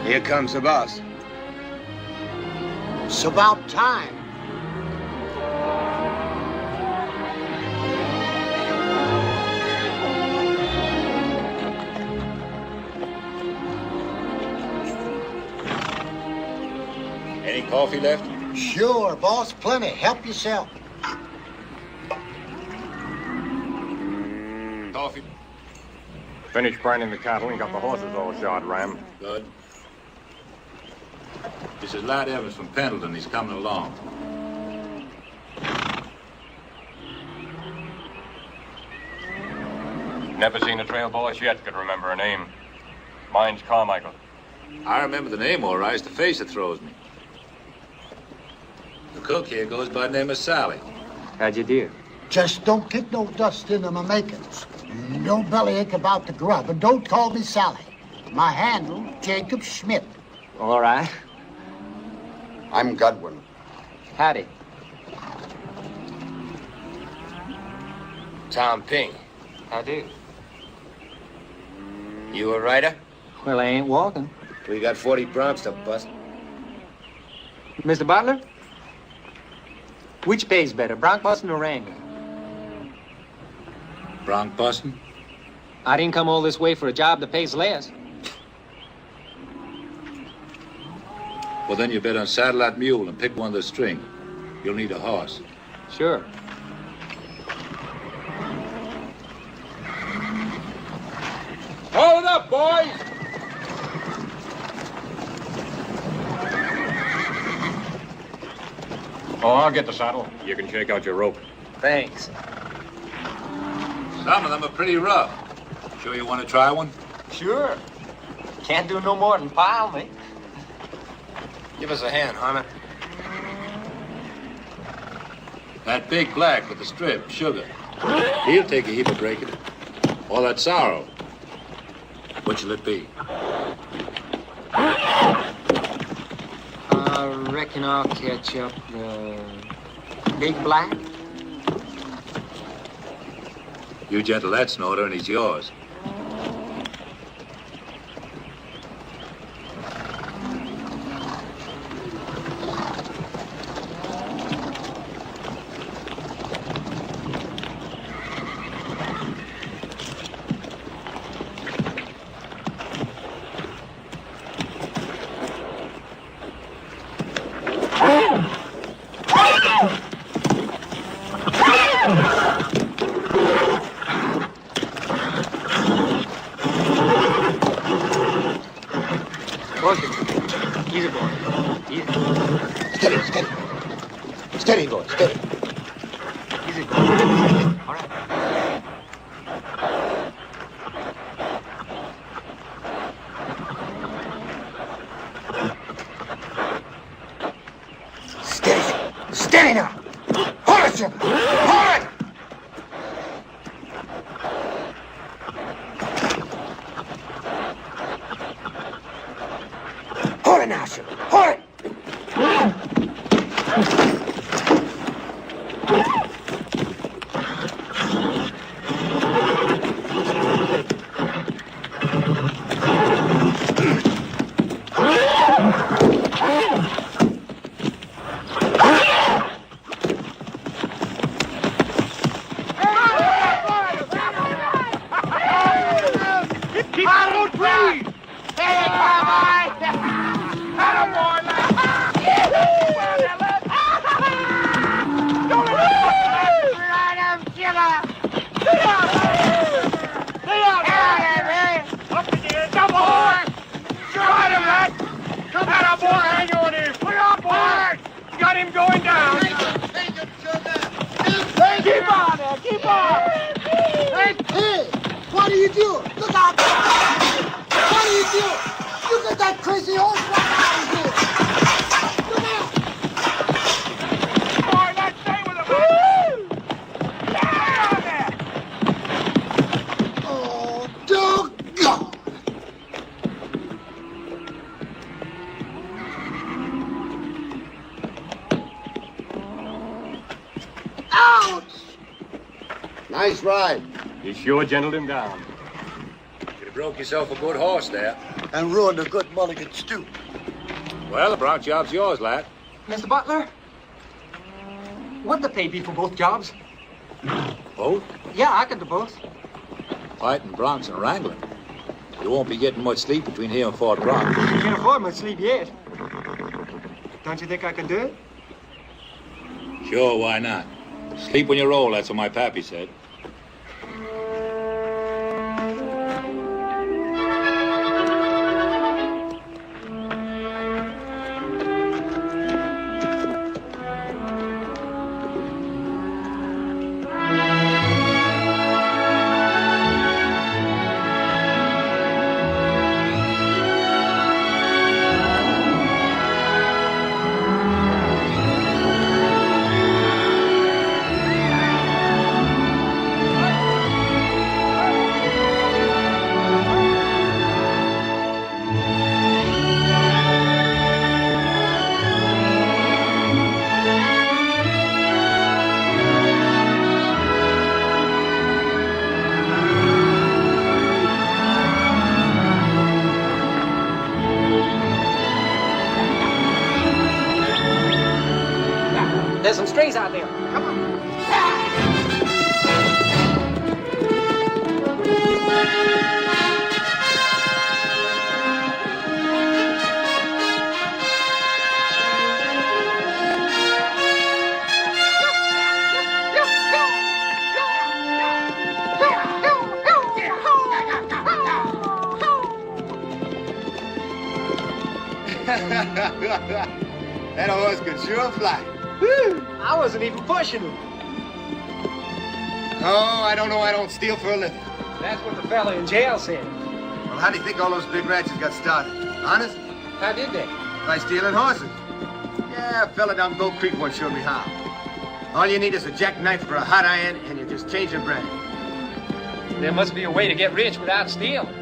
Here comes the boss. It's about time. Any coffee left? Sure, boss. Plenty. Help yourself. Coffee. Finished branding the cattle and got the horses all shod, Ram. Good. This is Lad Evans from Pendleton. He's coming along. Never seen a trail boss yet could remember a name. Mine's Carmichael. I remember the name all right. It's the face that throws me. The cook here goes by the name of Sally. How'd you do? Just don't get no dust into my makings. Don't bellyache about the grub, and don't call me Sally. My handle, Jacob Schmidt. All right. I'm Godwin. Howdy. Tom Ping. How do? You a writer? Well, I ain't walking. We got 40 broncs to bust. Mr. Butler? Which pays better, bronc busting or wrangling? Bronc busting? I didn't come all this way for a job that pays less. Well, then you better unsaddle that mule and pick one of the string. You'll need a horse. Sure. Hold up, boys! Oh, I'll get the saddle. You can shake out your rope. Thanks. Some of them are pretty rough. Sure you want to try one? Sure. Can't do no more than pile me. Give us a hand, Harmon. That big black with the strip, Sugar. He'll take a heap of breaking. All that sorrow. Which'll it be? I reckon I'll catch up big black. You gentle that snorter and he's yours. Easy, boy. Easy. Steady, steady. Steady, boy, steady. Easy, boy. All right. Steady. Steady now. Hold it, Jim. Hold it. Hold it now, sir. Hold it. What are you doing? Look out! What are you doing? You got that crazy horse right out of here! Come on! Boy, let's stay with him! Woo! Yeah, there! Oh, doggone! Ouch! Nice ride. You sure gentled him down. broke yourself a good horse there. And ruined a good mulligan stew. Well, the bronc job's yours, lad. Mr. Butler? What'd the pay be for both jobs? Both? Yeah, I could do both. Fighting broncs and wrangling. You won't be getting much sleep between here and Fort Bronx. Can't afford much sleep yet. Don't you think I can do it? Sure, why not? Sleep when you roll, that's what my pappy said. There's some strays out there. Come on. That horse could sure fly. I wasn't even pushing him. Oh, I don't know. I don't steal for a living. That's what the fella in jail said. Well, how do you think all those big ranches got started? Honest? How did they? By stealing horses. Yeah, a fella down Gold Creek once showed me how. All you need is a jackknife for a hot iron, and you just change your brand. There must be a way to get rich without stealing.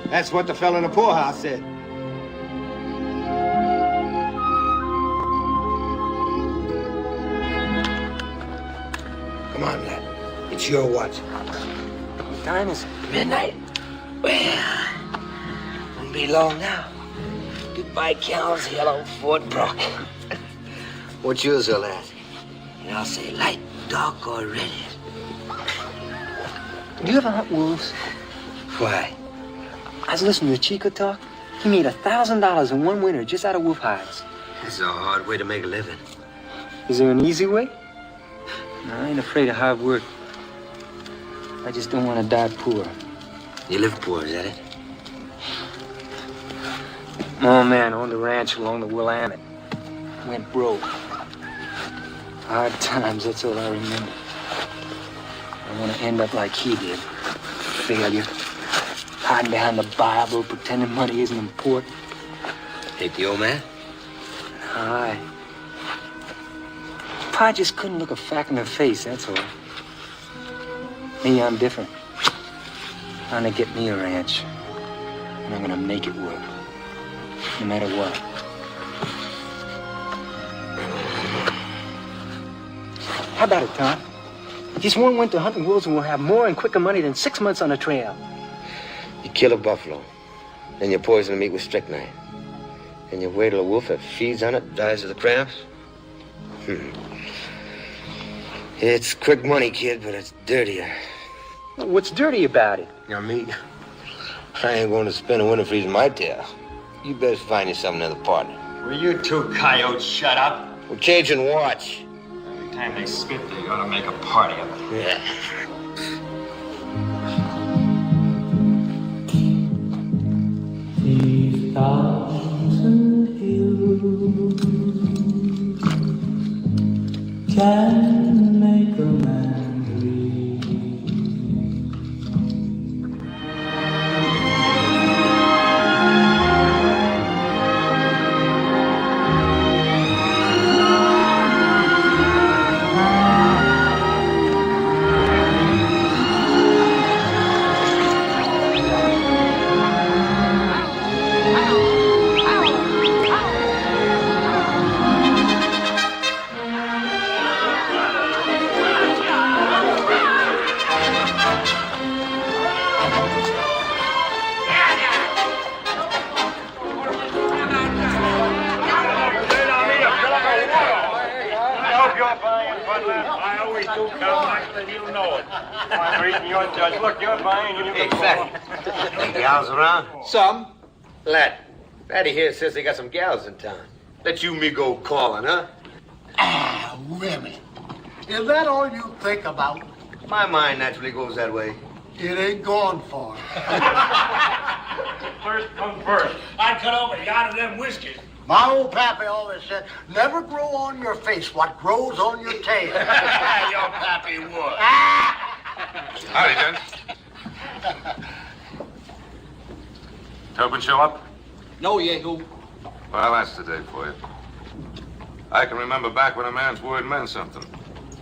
That's what the fella in the poorhouse said. Come on, lad. It's your watch. What time is it? Midnight? Well, won't be long now. Goodbye, cows, hello, Fort Brock. What's yours, lad? And I'll say light, dark, or red. You ever hunt wolves? Why? I was listening to Chico talk. He made $1,000 in one winter just out of wolf hides. This is a hard way to make a living. Is there an easy way? No, I ain't afraid of hard work. I just don't want to die poor. You live poor, is that it? My old man owned a ranch along the Willamette. Went broke. Hard times, that's all I remember. I want to end up like he did. Failure. Hiding behind the Bible, pretending money isn't important. Hate the old man? Aye. Pa just couldn't look a fact in the face, that's all. Me, I'm different. I'm gonna get me a ranch. And I'm gonna make it work. No matter what. How about it, Tom? Just one winter hunting wolves and we'll have more and quicker money than 6 months on the trail. You kill a buffalo, then you poison the meat with strychnine. And you wait till a wolf that feeds on it dies of the cramps. It's quick money, kid, but it's dirtier. What's dirty about it? Now, me, I ain't going to spend a winter freezing my tail. You best find yourself another partner. Will you two coyotes shut up? We're changing watch. Every time they spit, they ought to make a party of it. Yeah. These thousand hills can make a man breathe. I always do, Cowboy, and you know it. I'm reading your judge. Look, you're buying and you Hey, can Fatty. Any gals around? Some. Lad, Fatty here says they got some gals in town. Let you me go calling, huh? Ah, women. Is that all you think about? My mind naturally goes that way. It ain't going far. First come first. I'd cut over the out of them whiskers. My old pappy always said, never grow on your face what grows on your tail. Your pappy would. Howdy, gents. Tobin show up? No, Yahoo. Well, that's the day for you. I can remember back when a man's word meant something.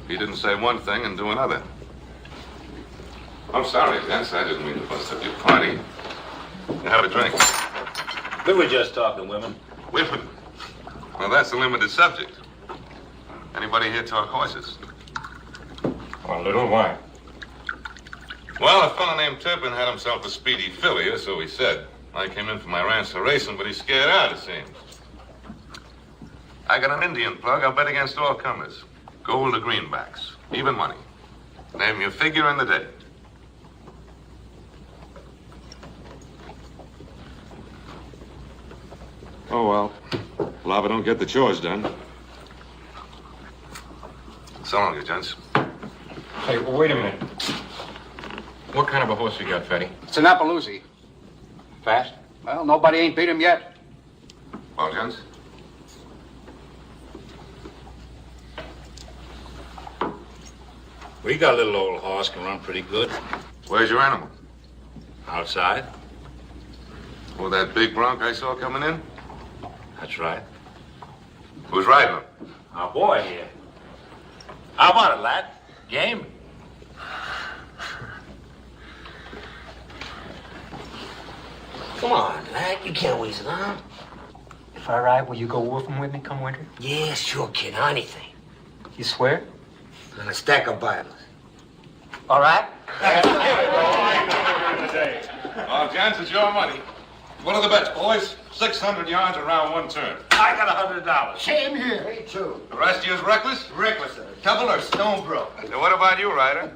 He didn't say one thing and do another. I'm sorry, gents. I didn't mean to bust up your party. You have a drink. We were just talking women. Women? Well, that's a limited subject. Anybody here talk horses? A little wine. Well, a fellow named Turpin had himself a speedy filly, or so he said. I came in for my ranch for racing, but he's scared out, it seems. I got an Indian plug. I'll bet against all comers. Gold or greenbacks. Even money. Name your figure and the day. Oh, well. Lava don't get the chores done. So long, you gents. Hey, well, wait a minute. What kind of a horse you got, Fatty? It's an Appaloosie. Fast? Well, nobody ain't beat him yet. Well, gents? We got a little old horse, can run pretty good. Where's your animal? Outside. Oh, that big bronc I saw coming in? That's right. Who's riding him? Our boy here. How about it, lad? Game? Come on, lad. You can't waste it on. If I ride, will you go wolfing with me come winter? Yeah, sure, kid. Anything. You swear? And a stack of Bibles. All right. Oh, gents, it's your money. What are the bets, boys? 600 yards around one turn. I got $100. Same here. Me too. The rest of you is reckless? Reckless. Double or stone broke. Now, what about you, Ryder?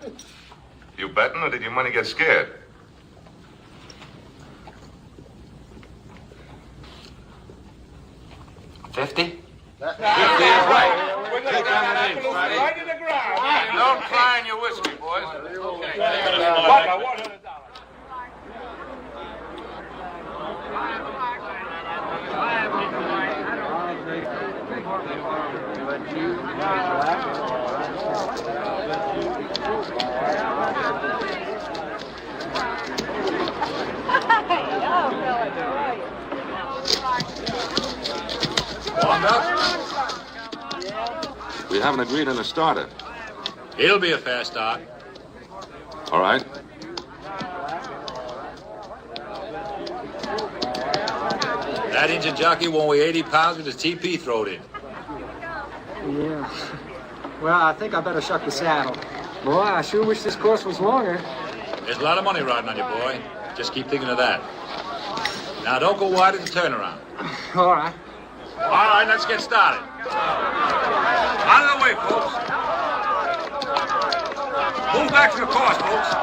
You betting, or did your money get scared? $50? 50 is right. Take down the names, Friday. Right in the ground. Don't cry in your whiskey, boys. $100. We haven't agreed on a starter. He'll be a fast start. All right. That engine jockey won't weigh 80 pounds with his TP thrown in. Yeah. Well, I think I better shuck the saddle. Boy, I sure wish this course was longer. There's a lot of money riding on you, boy. Just keep thinking of that. Now, don't go wide in the turnaround. All right. All right, let's get started. Out of the way, folks. Move back to the course, folks.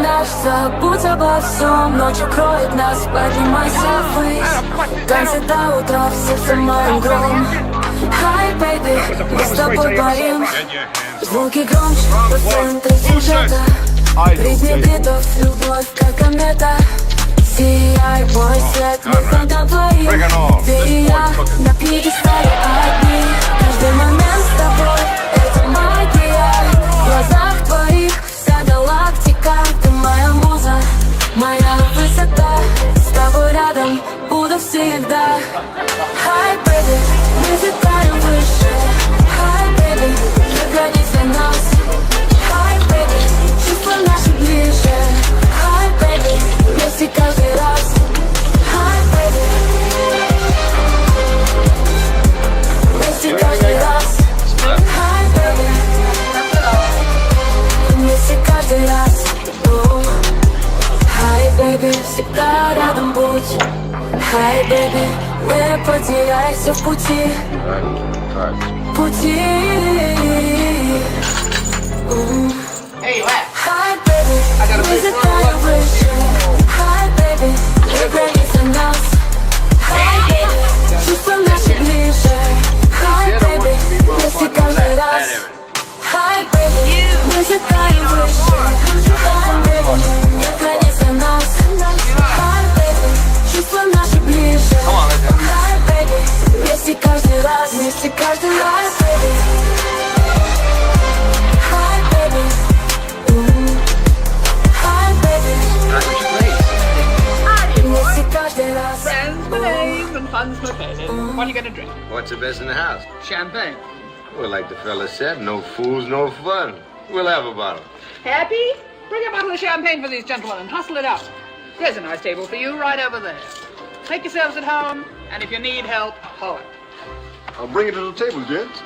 наш, забудь обо всем. Ночь укроет нас, поднимайся ввысь. Танцы до утра, в сердце моем гром. Hi, baby, мы с тобой парим. Звуки громче, в центре сюжета. Прибегитов, любовь, как комета. Сияй, мой свет, мы тогда двоим. Ты и я на пьедестале одни. Каждый момент с тобой, это магия. В глазах твоих вся галактика. Ты моя муза, моя высота. С тобой рядом буду всегда. Hi, baby, мы взлетаем выше. Hi, baby, нет границ для нас. Hi, baby, чувства наши ближе. Hi, baby, вместе каждый раз. Hi, baby, вместе каждый раз. Hi, baby, вместе каждый раз. Hi, baby, всегда рядом будь. Hi, baby, не потеряйся в пути. Пути. Hi, baby, мы взлетаем выше. Hi, baby, нет границ для нас. Hi, baby, чувства наши ближе. Hi, baby, вместе каждый раз. Hi, baby, мы взлетаем выше. Hi, baby, нет границ для нас. Hi, baby, чувства наши ближе. Hi, baby, вместе каждый раз. Вместе каждый раз, baby. Hi, baby. Friends for days and fun's for pennies. What are you going to drink? What's the best in the house? Champagne. Well, like the fella said, no fools, no fun. We'll have a bottle. Happy? Bring a bottle of champagne for these gentlemen and hustle it out. There's a nice table for you right over there. Make yourselves at home, and if you need help, holler. I'll bring it to the table, gents.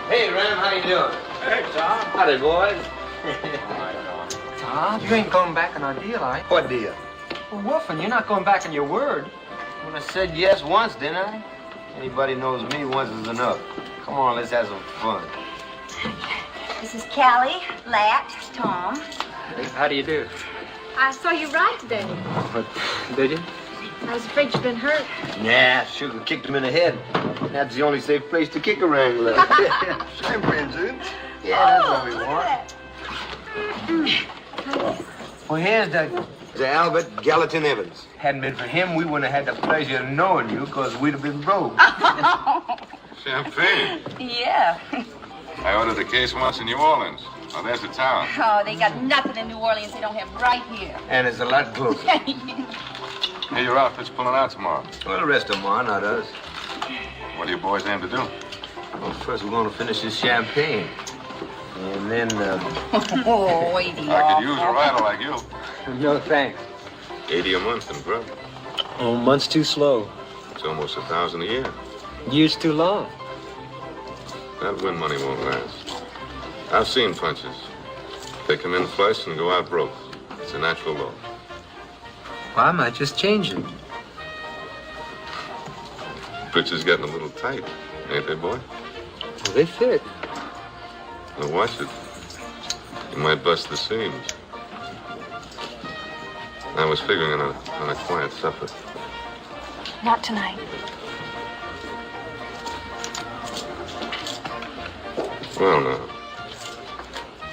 Hey, Ram, how you doing? Hey, Tom. Howdy, boys. Tom, you ain't going back on our deal, are you? What deal? Well, Wolfen, you're not going back on your word. Well, I said yes once, didn't I? Anybody knows me, once is enough. Come on, let's have some fun. This is Callie, Lat, Tom. How do you do? I saw you ride today. What, did you? I was afraid you'd been hurt. Nah, sugar kicked him in the head. That's the only safe place to kick a wrangler. Champions, eh? Yeah, that's what we want. Well, here's the Albert Gallatin Evans. Hadn't been for him, we wouldn't have had the pleasure of knowing you, because we'd have been broke. Champagne. Yeah. I ordered a case once in New Orleans. Oh, there's the town. Oh, they got nothing in New Orleans they don't have right here. And it's a lot closer. Hey, your outfit's pulling out tomorrow. Well, the rest of them are, not us. What do you boys aim to do? Well, first we're going to finish this champagne. And then, Oh, idiot. I could use a rider like you. No, thanks. 80 a month in grub. Oh, month's too slow. It's almost $1,000 a year. Year's too long. That win money won't last. I've seen punches. They come in flush and go out broke. It's a natural law. Well, I might just change it. Britches getting a little tight, ain't they, boy? Well, they fit. Now watch it. You might bust the seams. I was figuring on a quiet supper. Not tonight. Well, now.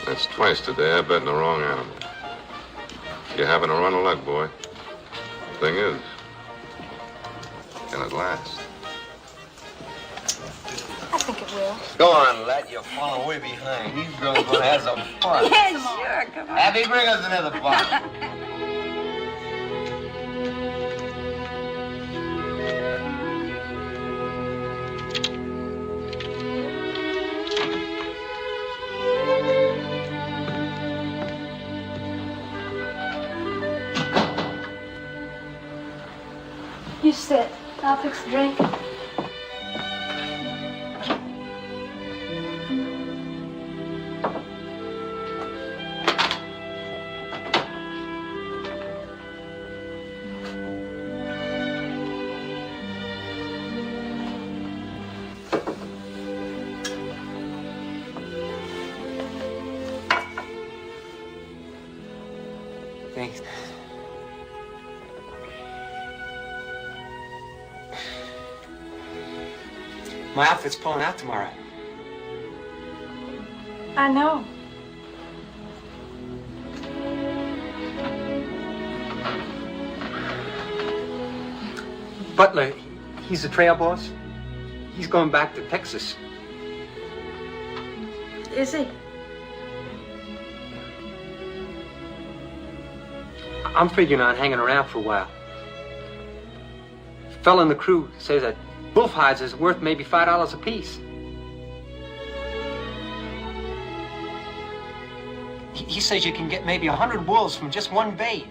That's twice today I bet in the wrong animal. You're having a run of luck, boy. Thing is, can it last? I think it will. go on, lad, you're falling way behind. These girls are going to have some fun. Yeah, sure, come on. Abby, bring us another bottle. You sit. I'll fix the drink. Thanks. My outfit's pulling out tomorrow. I know. Butler, he's the trail boss. He's going back to Texas. Is he? I'm figuring on hanging around for a while. A fella in the crew says that wolf hides is worth maybe $5 a piece. He says you can get maybe 100 wolves from just one bait.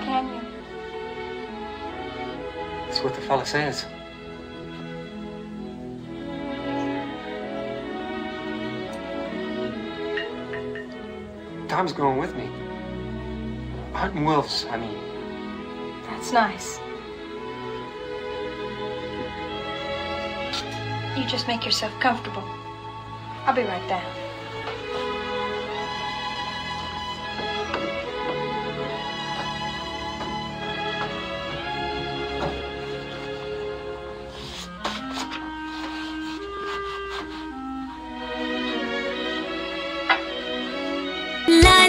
Can you? That's what the fella says. Tom's going with me. Hunting wolves, I mean. That's nice. You just make yourself comfortable. I'll be right down. La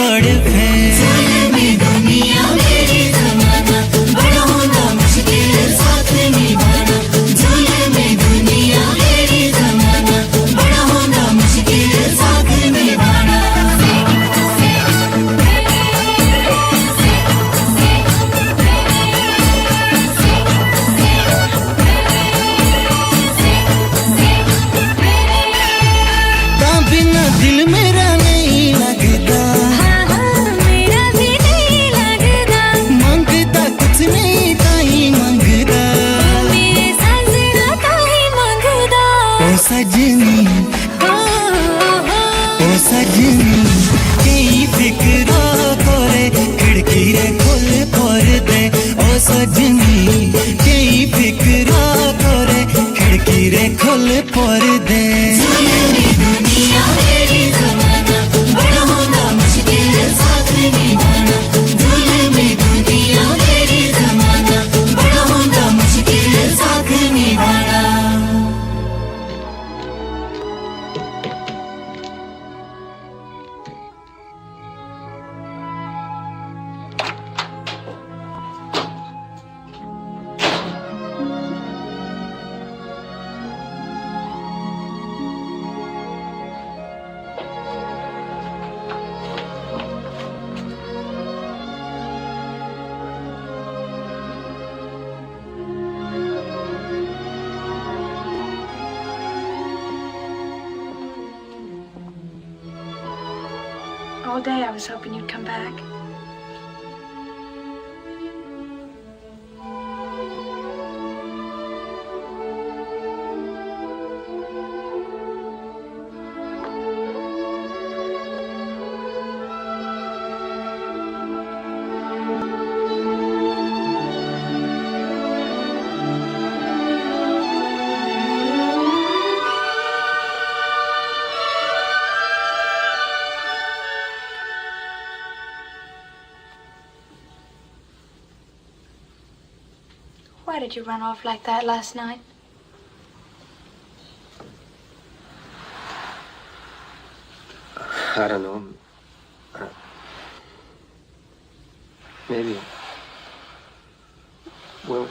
तड़पे जुल्मी दुनिया मेरी ज़माना बड़ा होना मुश्किल साथ निभाना जुल्मी दुनिया मेरी ज़माना बड़ा होना मुश्किल साथ निभाना बिना दिल मेरा नहीं लगता मेरा भी नहीं लगता मांगता कुछ नहीं ताई मांगता मेरे साजना ताई मांगता ओ सजनी कई फिक्रा करे खिड़की रे खोल कर दे ओ सजनी कई फिक्रा करे खिड़की रे खोल कर दे दुनिया मेरी ज़माना बड़ा होना मुश्किल साथ निभाना जुल्मी दुनिया मेरी ज़माना बड़ा होना मुश्किल साथ निभाना All day I was hoping you'd come back. Why did you run off like that last night? I don't know. Maybe. Well,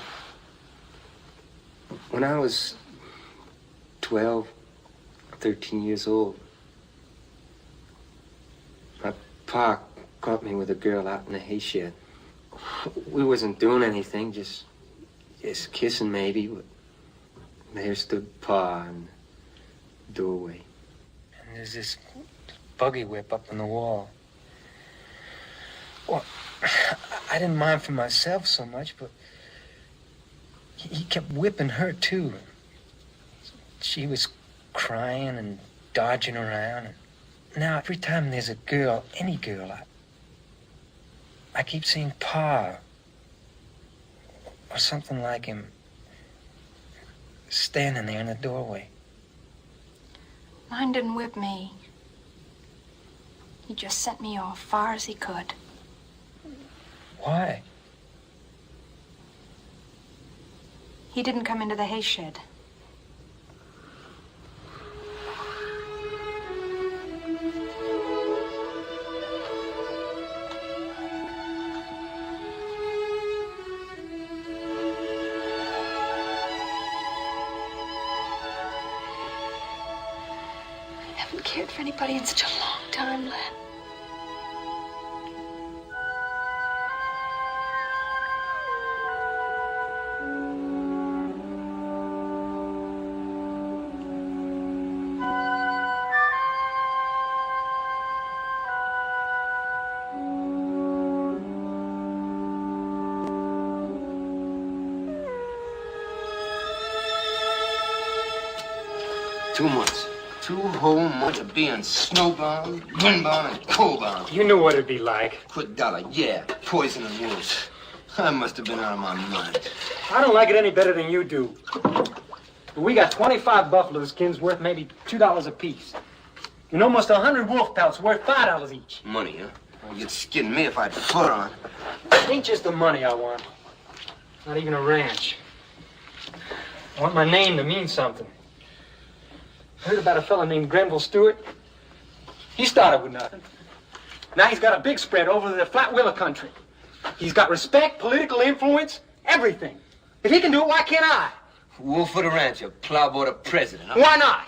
when I was 12, 13 years old, my pa caught me with a girl out in the hay shed. We wasn't doing anything, just kissing maybe, but there stood Pa in the doorway. And there's this buggy whip up on the wall. Well, I didn't mind for myself so much, but he kept whipping her too. She was crying and dodging around. And now every time there's a girl, any girl, I keep seeing Pa or something like him standing there in the doorway. Mine didn't whip me. He just sent me off far as he could. Why? He didn't come into the hay shed. I haven't cared for anybody in such a long time, Len. Two whole months of being snowbound, windbound, and coldbound. You knew what it'd be like. Put dollar, yeah, poison and wolves. I must have been out of my mind. I don't like it any better than you do. We got 25 buffalo skins worth maybe $2 a piece. And almost 100 wolf pelts worth $5 each. Money, huh? Well, you'd skin me if I had fur on. It ain't just the money I want. Not even a ranch. I want my name to mean something. Heard about a fella named Grenville Stewart? He started with nothing. Now he's got a big spread over the flat willow country. He's got respect, political influence, everything. If he can do it, why can't I? Wolf of the Rancher, plowboy the president. Why not?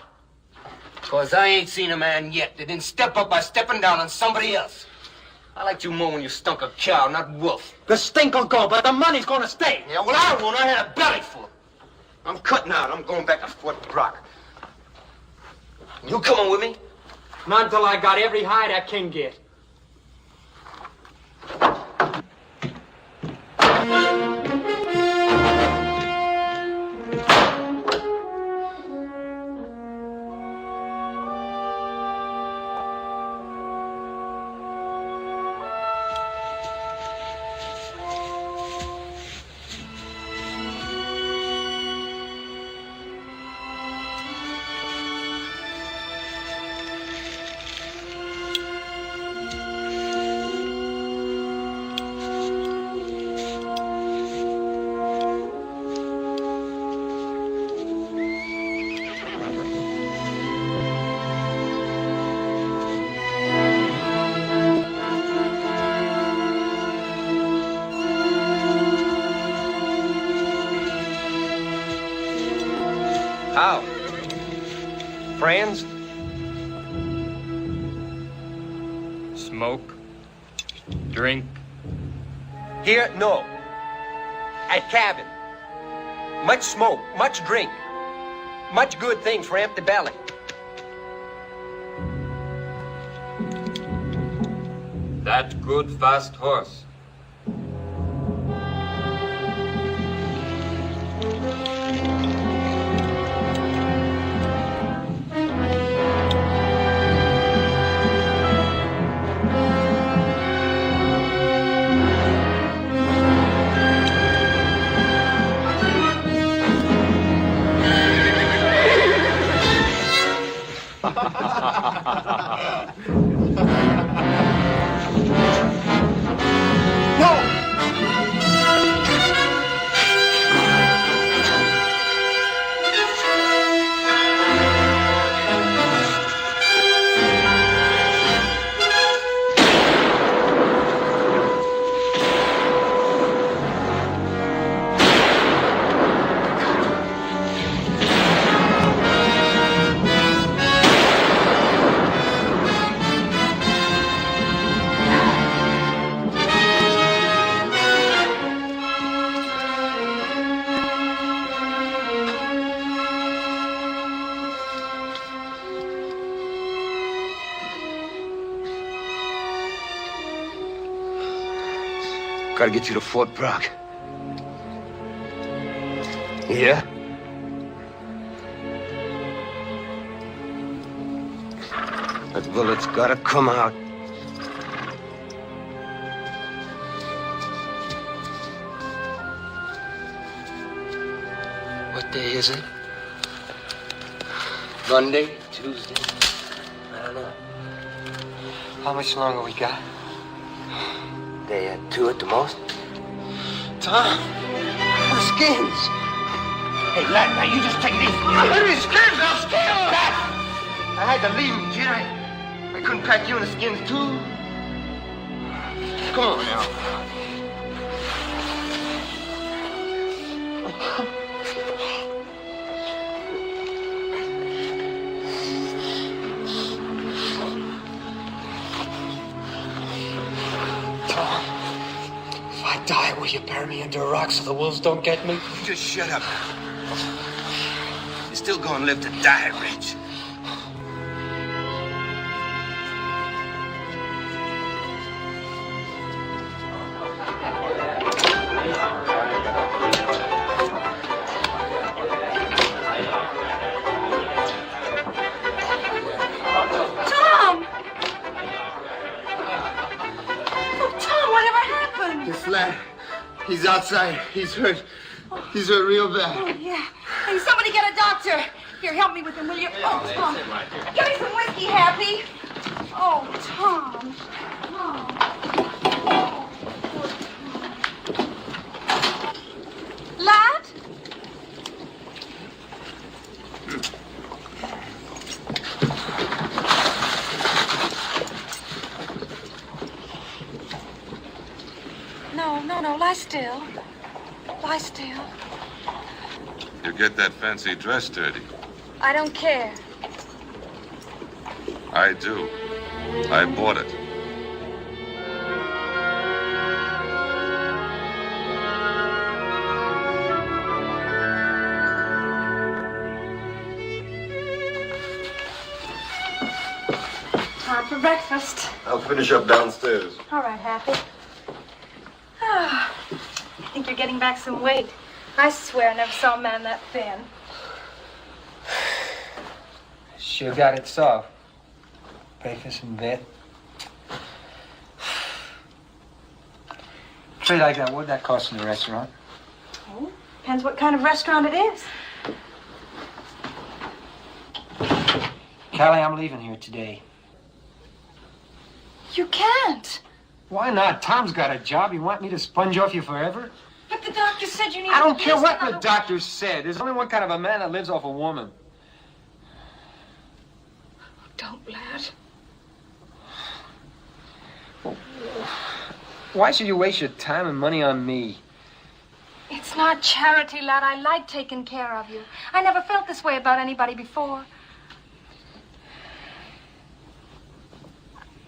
Because I ain't seen a man yet that didn't step up by stepping down on somebody else. I liked you more when you stunk a cow, not wolf. The stink will go, but the money's gonna stay. Yeah, well, I won't. I had a belly full. I'm cutting out. I'm going back to Fort Bragg. You coming with me? Not until I got every hide I can get. How? Friends? Smoke? Drink? Here, no. At cabin. Much smoke, much drink. Much good things for empty belly. That good fast horse. Gotta get you to Fort Bragg. Yeah? That bullet's gotta come out. What day is it? Monday? Tuesday? I don't know. How much longer we got? Day or two at the most. Tom, the skins. Hey, lad, now you just take it easy. Let me skins, I'll steal that. I had to leave them, kid. I couldn't pack you in the skins, too. Come on now. Die, will you bury me under a rock so the wolves don't get me? You just shut up. You're still gonna live to die, Rich. Tom! Oh, Tom, whatever happened? This lad, he's outside. He's hurt. He's hurt real bad. Oh, yeah. Hey, somebody get a doctor. Here, help me with him, will you? Oh, Tom. Give me some whiskey, Happy. Oh, Tom. Oh. Lad? no, lie still. Lie still. You get that fancy dress dirty. I don't care. I do. I bought it. Time for breakfast. I'll finish up downstairs. All right, Happy. I think you're getting back some weight. I swear I never saw a man that thin. Sure got it soft. Breakfast in bed. Trade like that, what'd that cost in the restaurant? Oh, depends what kind of restaurant it is. Callie, I'm leaving here today. You can't. Why not? Tom's got a job. You want me to sponge off you forever? But the doctor said you need I don't care least what the another- doctor said. There's only one kind of a man that lives off a woman. Don't, lad. Why should you waste your time and money on me? It's not charity, lad. I like taking care of you. I never felt this way about anybody before.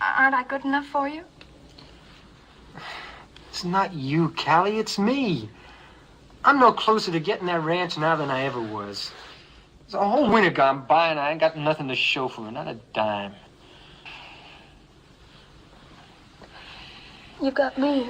Aren't I good enough for you? It's not you, Callie. It's me. I'm no closer to getting that ranch now than I ever was. There's a whole winter gone by and I ain't got nothing to show for it. Not a dime. You got me.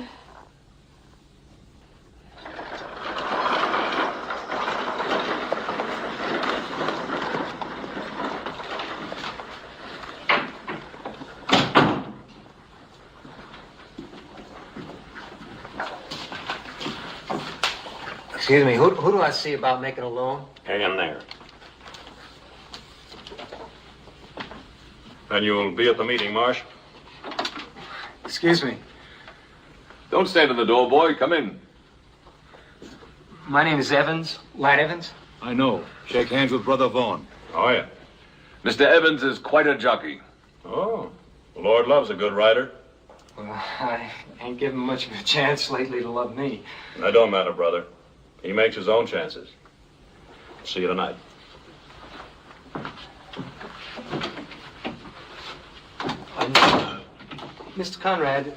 Excuse me, who do I see about making a loan? Hang in there. And you'll be at the meeting, Marsh? Excuse me. Don't stand in the door, boy. Come in. My name is Evans, Lad Evans. I know. Shake hands with Brother Vaughn. Oh, yeah. Mr. Evans is quite a jockey. Oh, the Lord loves a good rider. Well, I ain't given much of a chance lately to love me. That don't matter, brother. He makes his own chances. See you tonight. Mr. Conrad,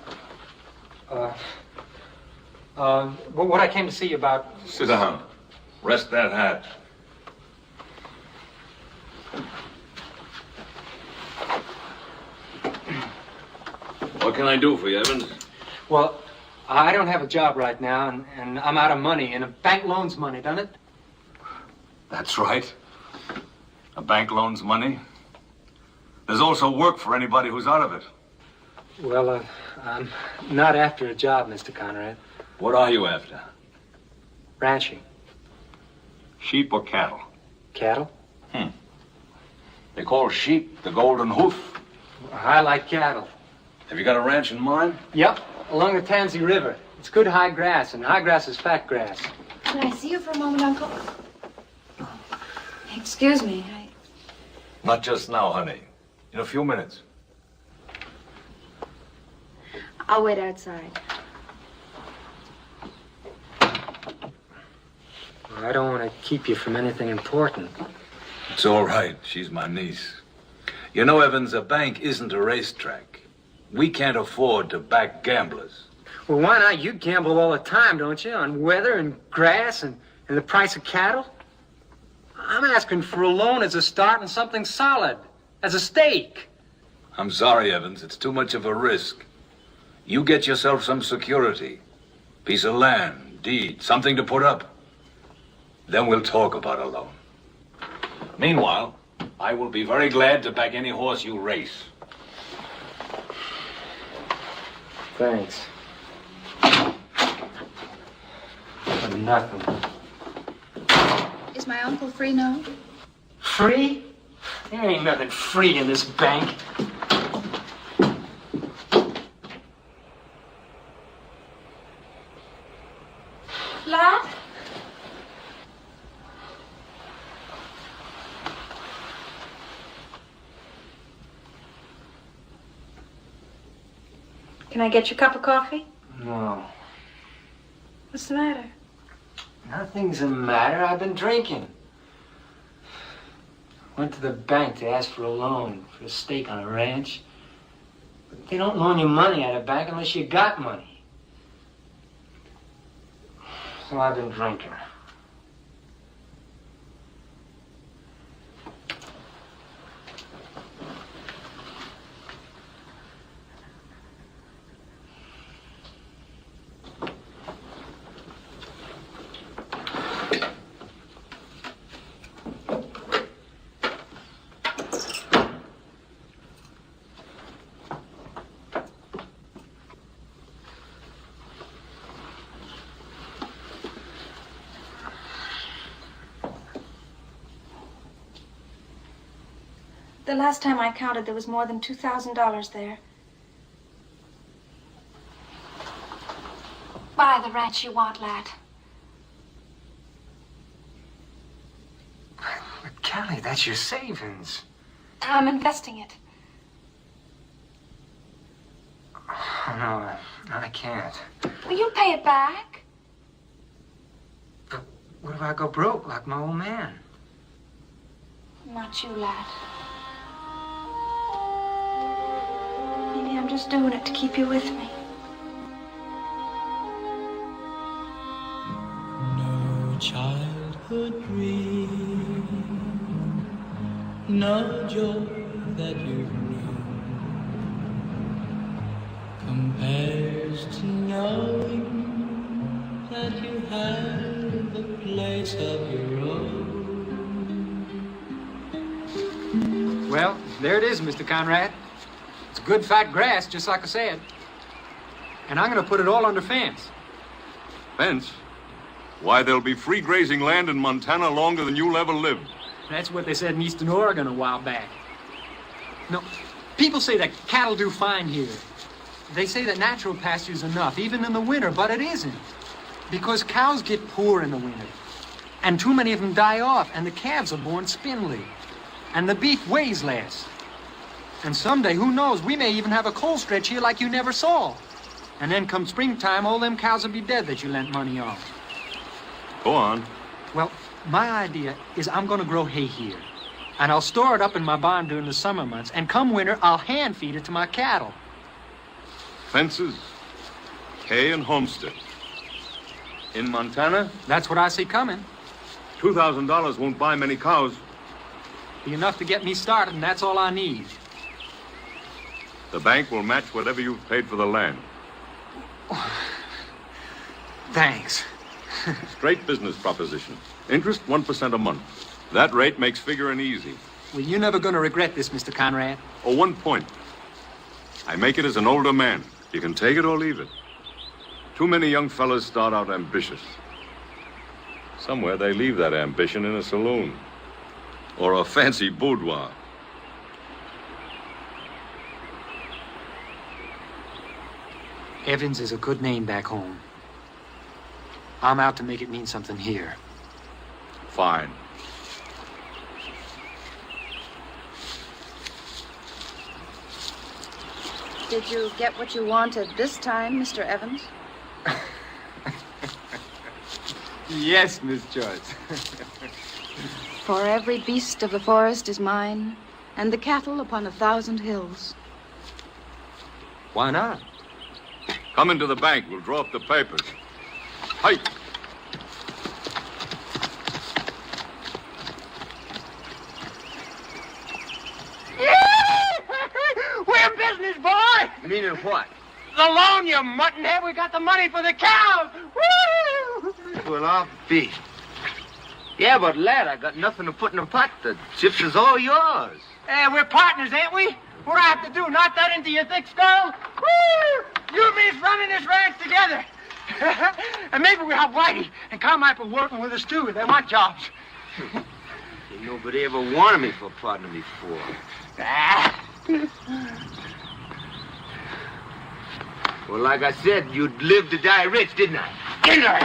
what I came to see you about... Sit down. Rest that hat. What can I do for you, Evans? Well, I don't have a job right now, and I'm out of money, and a bank loans money, doesn't it? That's right. A bank loans money. There's also work for anybody who's out of it. Well, I'm not after a job, Mr. Conrad. What are you after? Ranching. Sheep or cattle? Cattle? They call sheep the golden hoof. I like cattle. Have you got a ranch in mind? Yep, along the Tansy River. It's good high grass, and high grass is fat grass. Can I see you for a moment, Uncle? Excuse me, Not just now, honey. In a few minutes. I'll wait outside. I don't want to keep you from anything important. It's all right. She's my niece. You know, Evans, a bank isn't a racetrack. We can't afford to back gamblers. Well, why not? You gamble all the time, don't you? On weather and grass and the price of cattle? I'm asking for a loan as a start and something solid, as a stake. I'm sorry, Evans. It's too much of a risk. You get yourself some security. Piece of land, deed, something to put up. Then we'll talk about a loan. Meanwhile, I will be very glad to back any horse you race. Thanks. For nothing. Is my uncle free now? Free? There ain't nothing free in this bank. Lad? Can I get you a cup of coffee? No. What's the matter? Nothing's the matter. I've been drinking. Went to the bank to ask for a loan for a stake on a ranch. But they don't loan you money at a bank unless you got money. So I've been drinking. The last time I counted, there was more than $2,000 there. Buy the ranch you want, lad. But Kelly, that's your savings. I'm investing it. Oh, no, I can't. Well, you'll pay it back. But what if I go broke like my old man? Not you, lad. Maybe I'm just doing it to keep you with me. No childhood dream, no joy that you've known compares to knowing that you have a place of your own. Well, there it is, Mr. Conrad. It's good fat grass, just like I said. And I'm going to put it all under fence. Fence? Why, there'll be free grazing land in Montana longer than you'll ever live. That's what they said in Eastern Oregon a while back. No, people say that cattle do fine here. They say that natural pasture's enough, even in the winter, but it isn't. Because cows get poor in the winter. And too many of them die off, and the calves are born spindly. And the beef weighs less. And someday, who knows, we may even have a coal stretch here like you never saw. And then come springtime, all them cows will be dead that you lent money on. Go on. Well, my idea is I'm going to grow hay here. And I'll store it up in my barn during the summer months. And come winter, I'll hand feed it to my cattle. Fences, hay, and homestead. In Montana? That's what I see coming. $2,000 won't buy many cows. Be enough to get me started, and that's all I need. The bank will match whatever you've paid for the land. Thanks. Straight business proposition. Interest 1% a month. That rate makes figuring easy. Well, you're never going to regret this, Mr. Conrad. Oh, one point. I make it as an older man. You can take it or leave it. Too many young fellas start out ambitious. Somewhere they leave that ambition in a saloon. Or a fancy boudoir. Evans is a good name back home. I'm out to make it mean something here. Fine. Did you get what you wanted this time, Mr. Evans? Yes, Miss Joyce. For every beast of the forest is mine, and the cattle upon 1,000 hills. Why not? Come into the bank. We'll draw up the papers. Hey! We're in business, boy! Meaning what? The loan, you muttonhead. We got the money for the cows. Woo! Well, I'll be. Yeah, but lad, I got nothing to put in the pot. The chips is all yours. Hey, we're partners, ain't we? What do I have to do? Knock that into your thick skull? Woo! You and me's running this ranch together. And maybe we'll have Whitey and Carmichael working with us, too. They want jobs. Ain't nobody ever wanted me for a partner before. Ah. Well, like I said, you'd live to die rich, didn't I? Didn't I,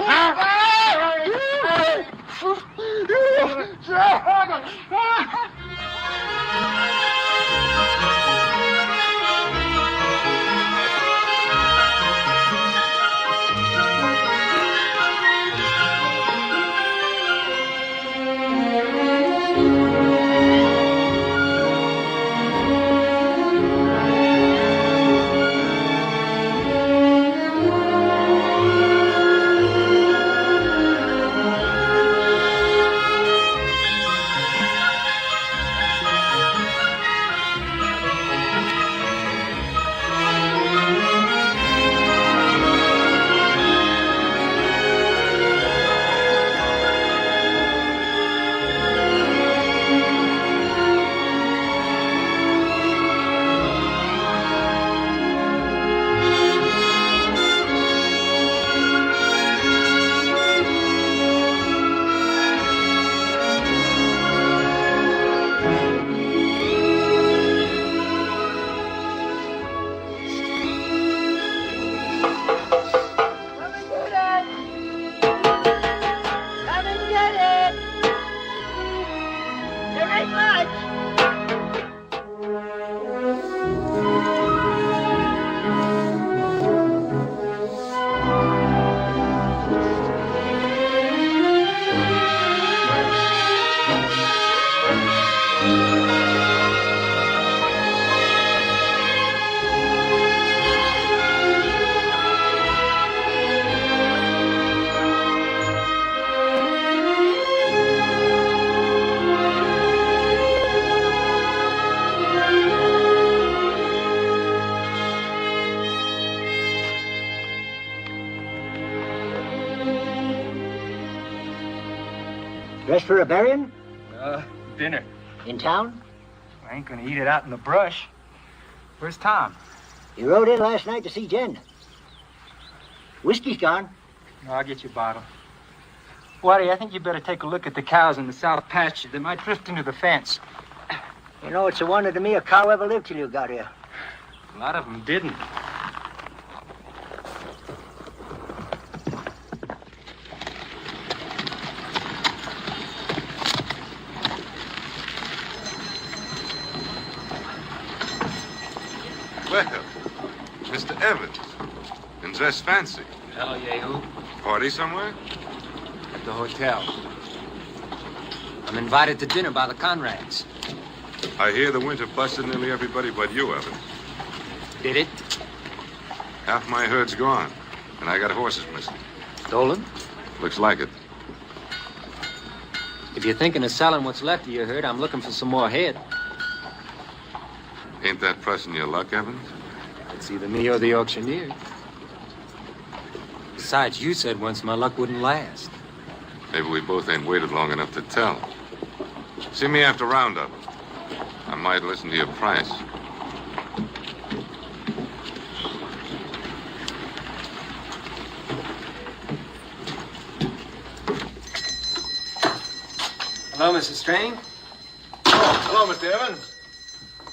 Dressed for a burying? Dinner. In town? I ain't gonna eat it out in the brush. Where's Tom? He rode in last night to see Jen. Whiskey's gone. No, I'll get you a bottle. Waddy, I think you better take a look at the cows in the south pasture. They might drift into the fence. You know, it's a wonder to me a cow ever lived till you got here. A lot of them didn't. Well, Mr. Evans, and dressed fancy. Hell yeah, who? Party somewhere? At the hotel. I'm invited to dinner by the Conrads. I hear the winter busted nearly everybody but you, Evans. Did it? Half my herd's gone, and I got horses missing. Stolen? Looks like it. If you're thinking of selling what's left of your herd, I'm looking for some more head. Ain't that pressing your luck, Evans? It's either me or the auctioneer. Besides, you said once my luck wouldn't last. Maybe we both ain't waited long enough to tell. See me after roundup. I might listen to your price. Hello, Mrs. Strain. Oh, hello, Mr. Evans.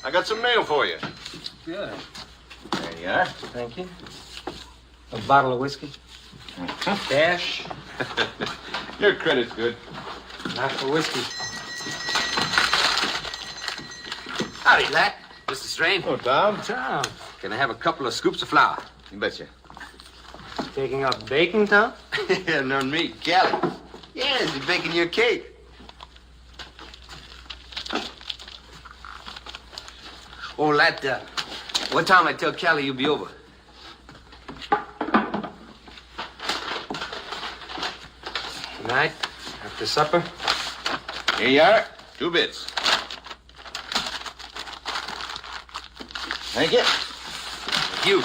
I got some mail for you. Good. There you are. Thank you. A bottle of whiskey. Dash. Your credit's good. Not for whiskey. Howdy, lad. Mr. Strain. Oh, Tom. Tom. Can I have a couple of scoops of flour? You betcha. Taking up baking, Tom? No, me, Callie. Yes, you're baking your cake. Oh, lad, what time I tell Callie you'll be over? Tonight, after supper. Here you are. 2 bits. Thank you. Thank you.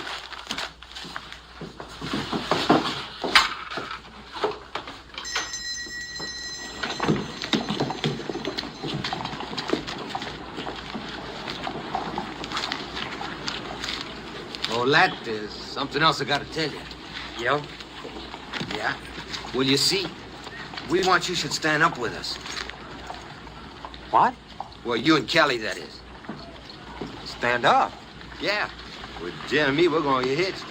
Oh, lad, there's something else I gotta tell you. Yeah? Yeah? Well, you see, we want you should stand up with us. What? Well, you and Kelly, that is. Stand up? Yeah. With Jen and me, we're gonna get hitched.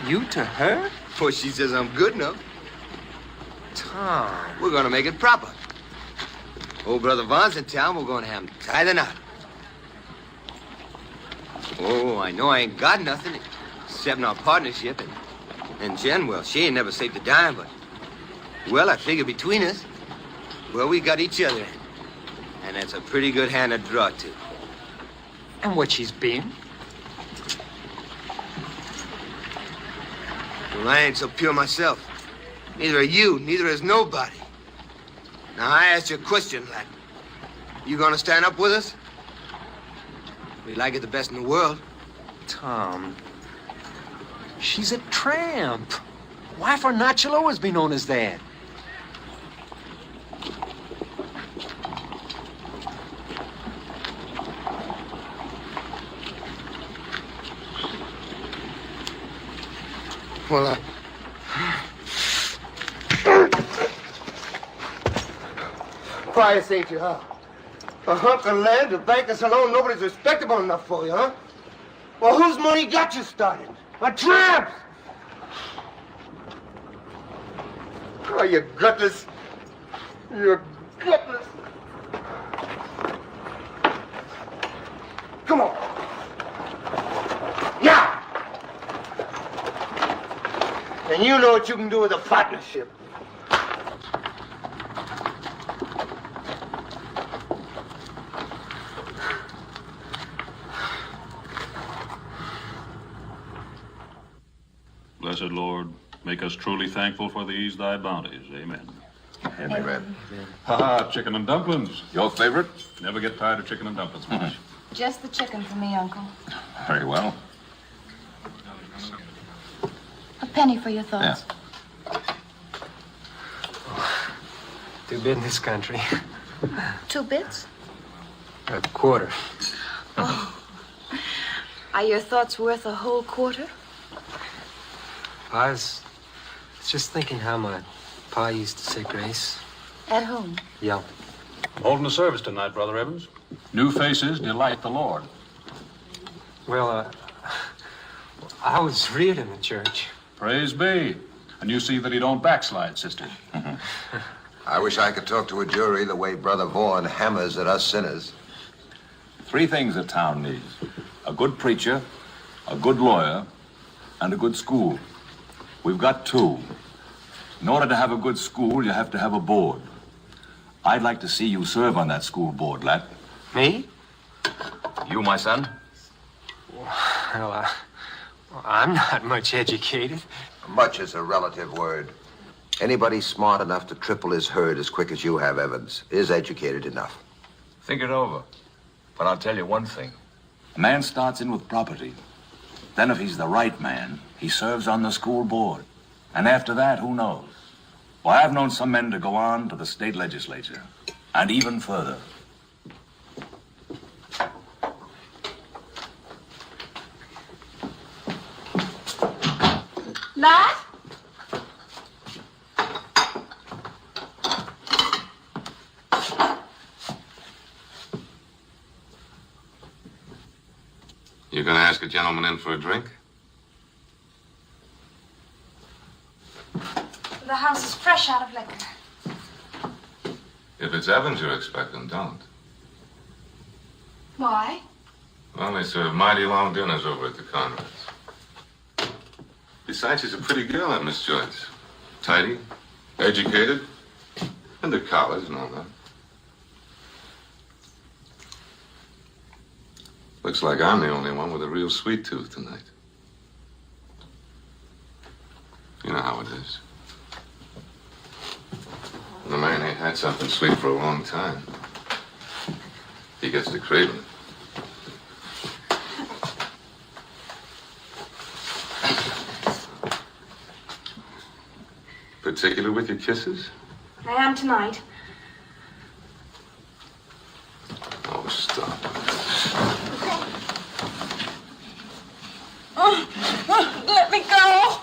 You to her? Well, she says I'm good enough. Tom. We're gonna make it proper. Old Brother Vaughn's in town, we're gonna have him tie the knot. Oh, I know I ain't got nothing except our partnership. And Jen, well, she ain't never saved a dime, but... Well, I figure between us, well, we got each other. And that's a pretty good hand to draw to. And what she's been? Well, I ain't so pure myself. Neither are you, neither is nobody. Now, I asked you a question, lad. You gonna stand up with us? We like it the best in the world. Tom, she's a tramp. Why for not she'll always be known as that? Well, Price ain't you, huh? A hunk of land, a banker's alone, nobody's respectable enough for you, huh? Well, whose money got you started? A tramp! Oh, you gutless. You're gutless. Come on. Now! And you know what you can do with a partnership. Blessed Lord, make us truly thankful for these thy bounties. Amen. Amen. Ha-ha, chicken and dumplings. Your favorite? Never get tired of chicken and dumplings, much. Just the chicken for me, Uncle. Very well. A penny for your thoughts. 2 bit in this country. 2 bits? A quarter. Oh. Are your thoughts worth a whole quarter? I was just thinking how my pa used to say grace. At home? Yeah. Holding the service tonight, Brother Evans. New faces delight the Lord. Well, I was reared in the church. Praise be. And you see that he don't backslide, sister. I wish I could talk to a jury the way Brother Vaughan hammers at us sinners. 3 things a town needs. A good preacher, a good lawyer, and a good school. We've got 2. In order to have a good school, you have to have a board. I'd like to see you serve on that school board, lad. Me? You, my son? Well, I'm not much educated. Much is a relative word. Anybody smart enough to triple his herd as quick as you have, Evans, is educated enough. Think it over. But I'll tell you one thing. A man starts in with property. Then if he's the right man, he serves on the school board. And after that, who knows? Why, I've known some men to go on to the state legislature. And even further. Lad? You gonna ask a gentleman in for a drink? The house is fresh out of liquor. If it's Evans you're expecting, don't. Why? Well, they serve mighty long dinners over at the Conrads. Besides, she's a pretty girl, that Miss Joyce. Tidy, educated, and to college and all that. Looks like I'm the only one with a real sweet tooth tonight. You know how it is. When a man ain't had something sweet for a long time, he gets to craving it. Particular with your kisses? I am tonight. Oh, stop. Let me go.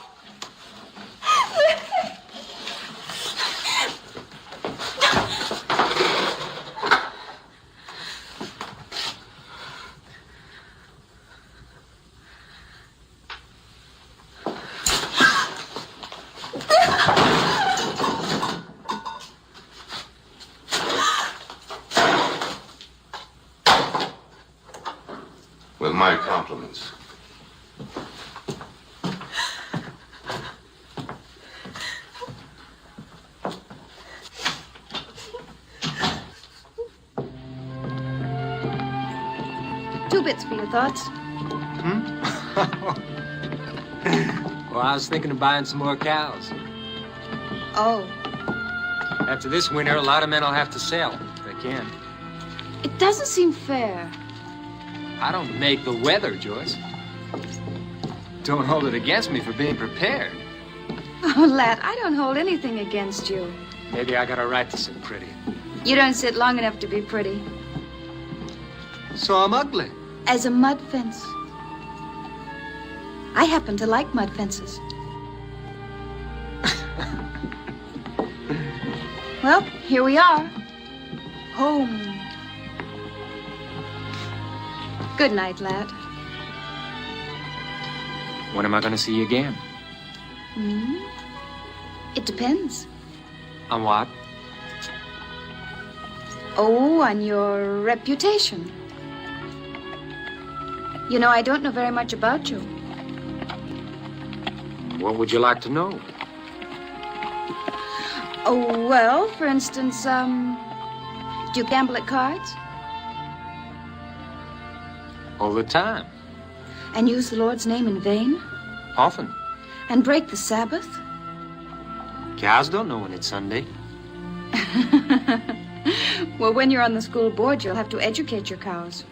With my compliments. Bits for your thoughts. Well, I was thinking of buying some more cows. Oh. After this winter, a lot of men will have to sell, if they can. It doesn't seem fair. I don't make the weather, Joyce. Don't hold it against me for being prepared. Oh, lad, I don't hold anything against you. Maybe I got a right to sit pretty. You don't sit long enough to be pretty. So I'm ugly. As a mud fence. I happen to like mud fences. Well, here we are. Home. Good night, lad. When am I going to see you again? It depends. On what? Oh, on your reputation. You know, I don't know very much about you. What would you like to know? Oh, well, for instance, do you gamble at cards? All the time. And use the Lord's name in vain? Often. And break the Sabbath? Cows don't know when it's Sunday. Well, when you're on the school board, you'll have to educate your cows.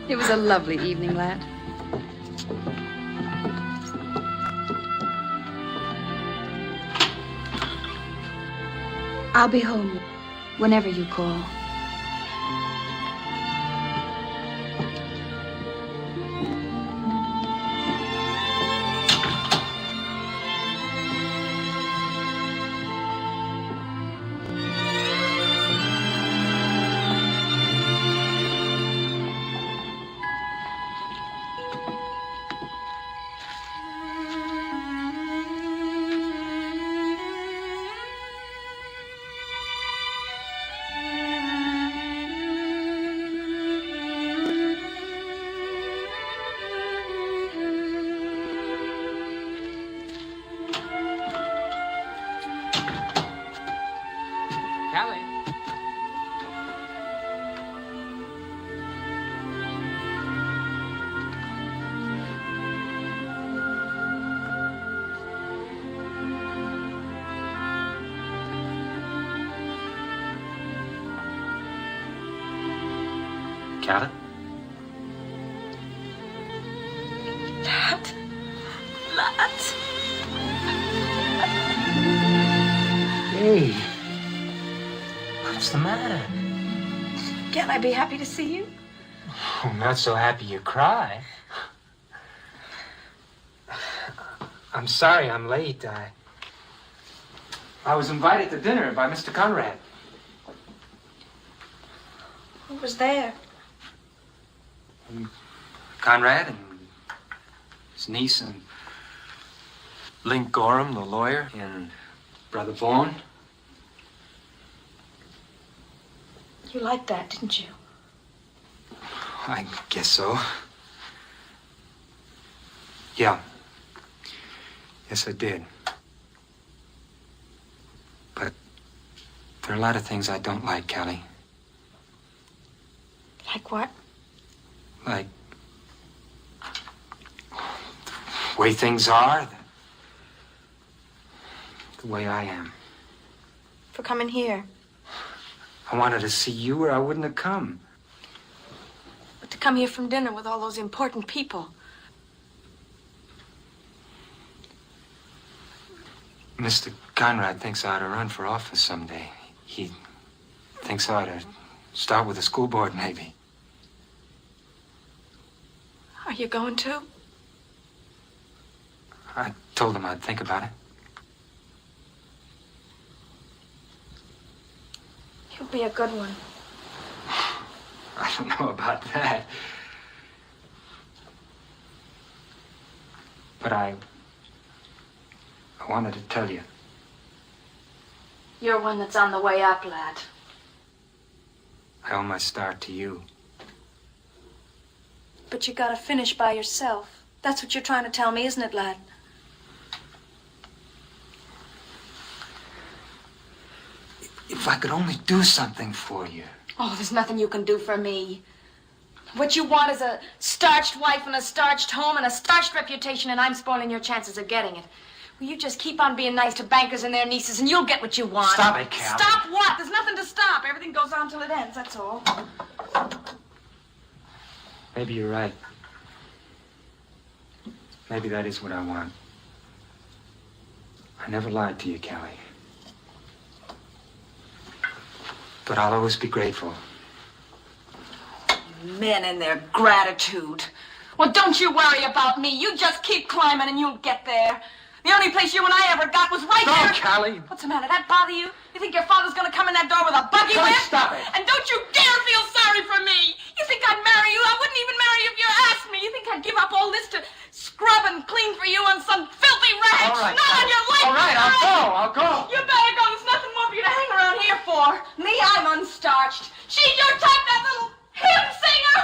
It was a lovely evening, lad. I'll be home whenever you call. Callie? Lad. Hey. What's the matter? Can't I be happy to see you? Oh, not so happy you cry. I'm sorry I'm late. I was invited to dinner by Mr. Conrad. Who was there? Conrad and his niece and Link Gorham, the lawyer, and Brother Vaughan. You liked that, didn't you? I guess so. Yeah. Yes, I did. But there are a lot of things I don't like, Callie. Like what? Like the way things are, the way I am. For coming here. I wanted to see you or I wouldn't have come. But to come here from dinner with all those important people. Mr. Conrad thinks I ought to run for office someday. He thinks I ought to start with the school board, maybe. Are you going to? I told him I'd think about it. You'll be a good one. I don't know about that. But I wanted to tell you. You're one that's on the way up, lad. I owe my start to you. But you gotta finish by yourself. That's what you're trying to tell me, isn't it, lad? If I could only do something for you. Oh, there's nothing you can do for me. What you want is a starched wife and a starched home and a starched reputation, and I'm spoiling your chances of getting it. Well, you just keep on being nice to bankers and their nieces, and you'll get what you want. Stop it, Cal. Stop what? There's nothing to stop. Everything goes on till it ends, that's all. Maybe you're right. Maybe that is what I want. I never lied to you, Callie. But I'll always be grateful. Men and their gratitude. Well, don't you worry about me. You just keep climbing and you'll get there. The only place you and I ever got was right there. Stop, Callie. What's the matter? That bother you? You think your father's gonna come in that door with a buggy whip? Stop it. And don't you dare feel sorry for me. You think I'd marry you? I wouldn't even marry you if you asked me. You think I'd give up all this to scrub and clean for you on some filthy ranch? All right, Not on your life. all right, I'll go. You better go. There's nothing more for you to hang around here for. Me, I'm unstarched. She's your type, that little hymn singer.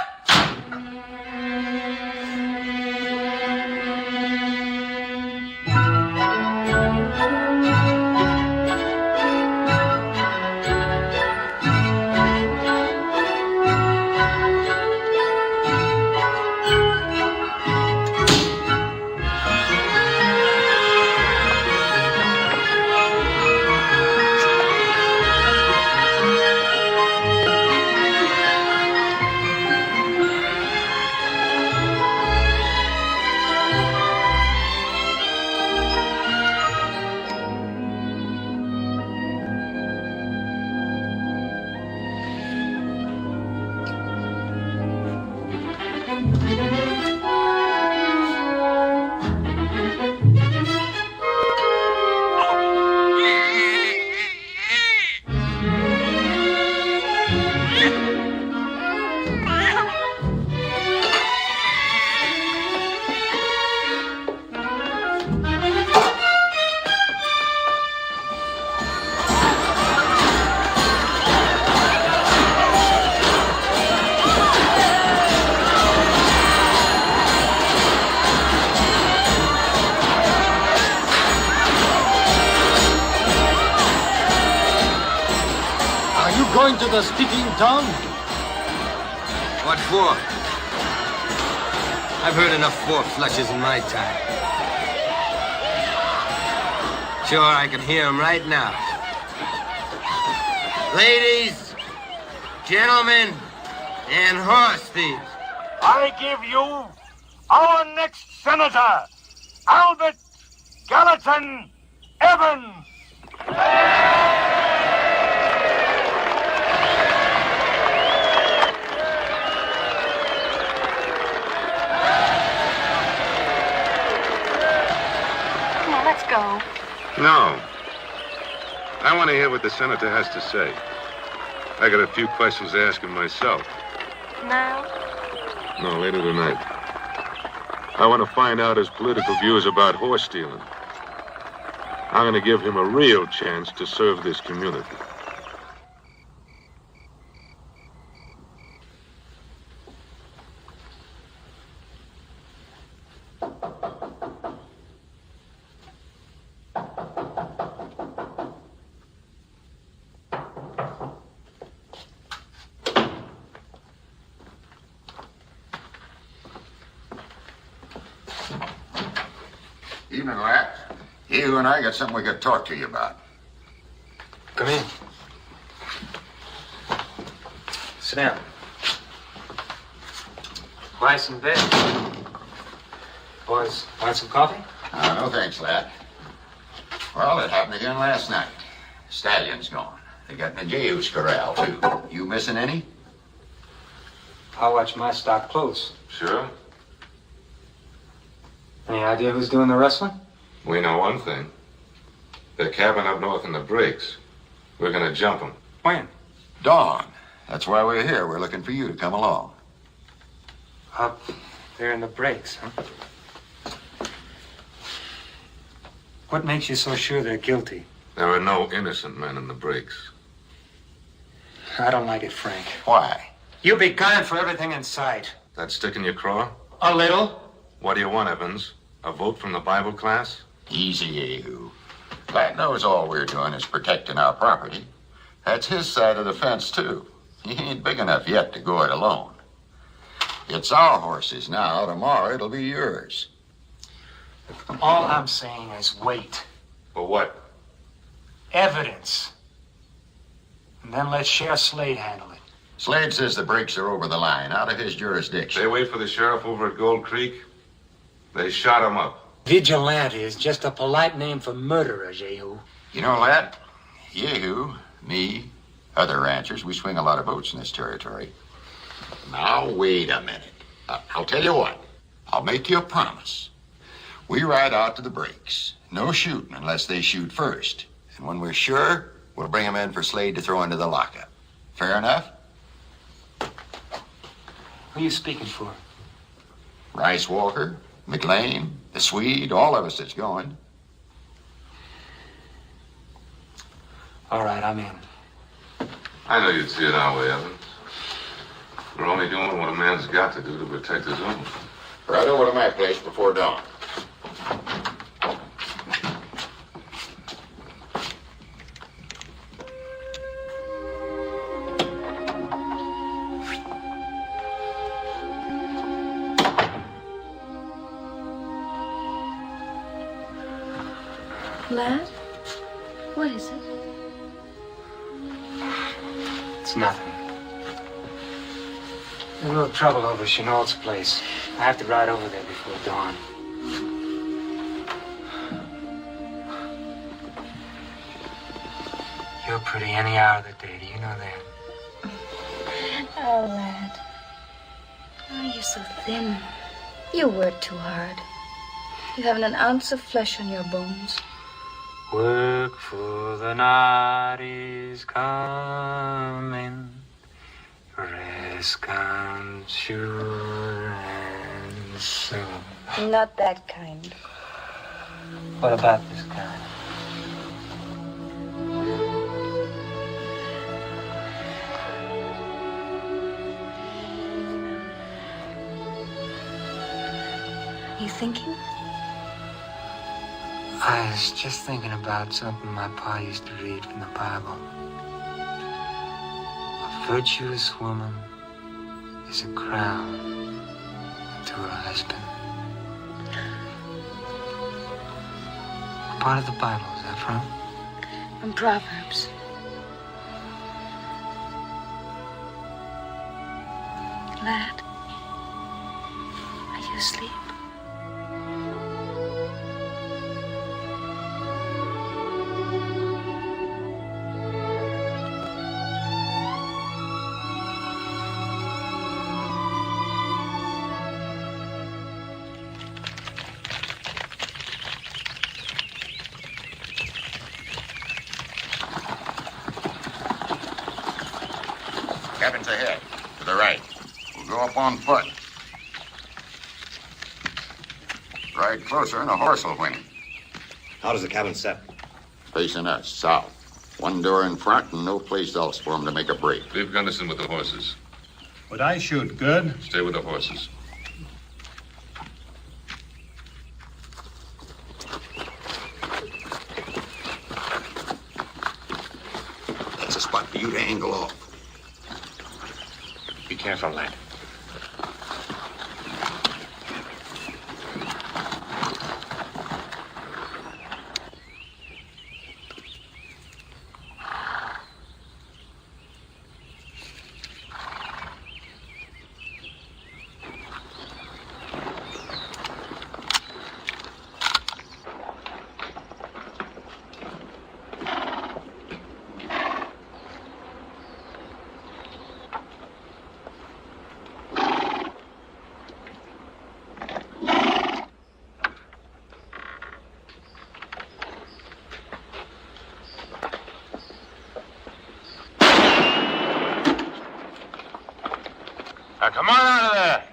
going to the speaking tongue? What for? I've heard enough four flushes in my time. Sure, I can hear them right now. Ladies, gentlemen, and horse thieves. I give you our next senator, Albert Gallatin Evans. Come on, let's go. No. I want to hear what the senator has to say. I got a few questions to ask him myself. Now? No, later tonight. I want to find out his political views about horse stealing. I'm going to give him a real chance to serve this community. Evening, lad. You and I got something we got to talk to you about. Come in. Sit down. Rice in bed. Boys, want some coffee? No, thanks, lad. Well, it happened again last night. Stallion's gone. They got in a Jehu's corral, too. You missing any? I'll watch my stock close. Sure. Any idea who's doing the wrestling? We know one thing. They're camping up north in the breaks. We're going to jump them. When? Dawn. That's why we're here. We're looking for you to come along. Up there in the breaks, huh? What makes you so sure they're guilty? There are no innocent men in the breaks. I don't like it, Frank. Why? You be gunning for everything in sight. That stick in your craw? A little. What do you want, Evans? A vote from the Bible class? Easy, Jehu. Lad knows all we're doing is protecting our property. That's his side of the fence, too. He ain't big enough yet to go it alone. It's our horses now. Tomorrow it'll be yours. All I'm saying is wait. For what? Evidence. And then let Sheriff Slade handle it. Slade says the breaks are over the line, out of his jurisdiction. They wait for the sheriff over at Gold Creek. They shot him up. Vigilante is just a polite name for murderer, Jehu. You know, lad, Jehu, me, other ranchers, we swing a lot of votes in this territory. Now, wait a minute. I'll tell you what. I'll make you a promise. We ride out to the breaks. No shooting unless they shoot first. And when we're sure, we'll bring them in for Slade to throw into the lockup. Fair enough? Who are you speaking for? Rice Walker, McLean, the Swede, all of us that's going. All right, I'm in. I know you'd see it our way, Evans. We're only doing what a man's got to do to protect his own. Right over to my place before dawn. Lad? What is it? It's nothing. There's a little trouble over Chenault's place. I have to ride over there before dawn. You're pretty any hour of the day. Do you know that? Oh, lad. Oh, you're so thin. You work too hard. You haven't an ounce of flesh on your bones. Work for the night is coming. Rest comes sure and soon. Not that kind. What about this kind? You thinking? I was just thinking about something my pa used to read from the Bible. virtuous woman is a crown to her husband. What part of the Bible is that from? From Proverbs. Lad, are you asleep? Cabin's ahead, to the right. We'll go up on foot. Ride closer and the horse will win. How does the cabin set? Facing us, south. One door in front and no place else for him to make a break. Leave Gunnison with the horses. Would I shoot good? Stay with the horses. That's a spot for you to angle off. Be careful, lad. Now, come on out of there.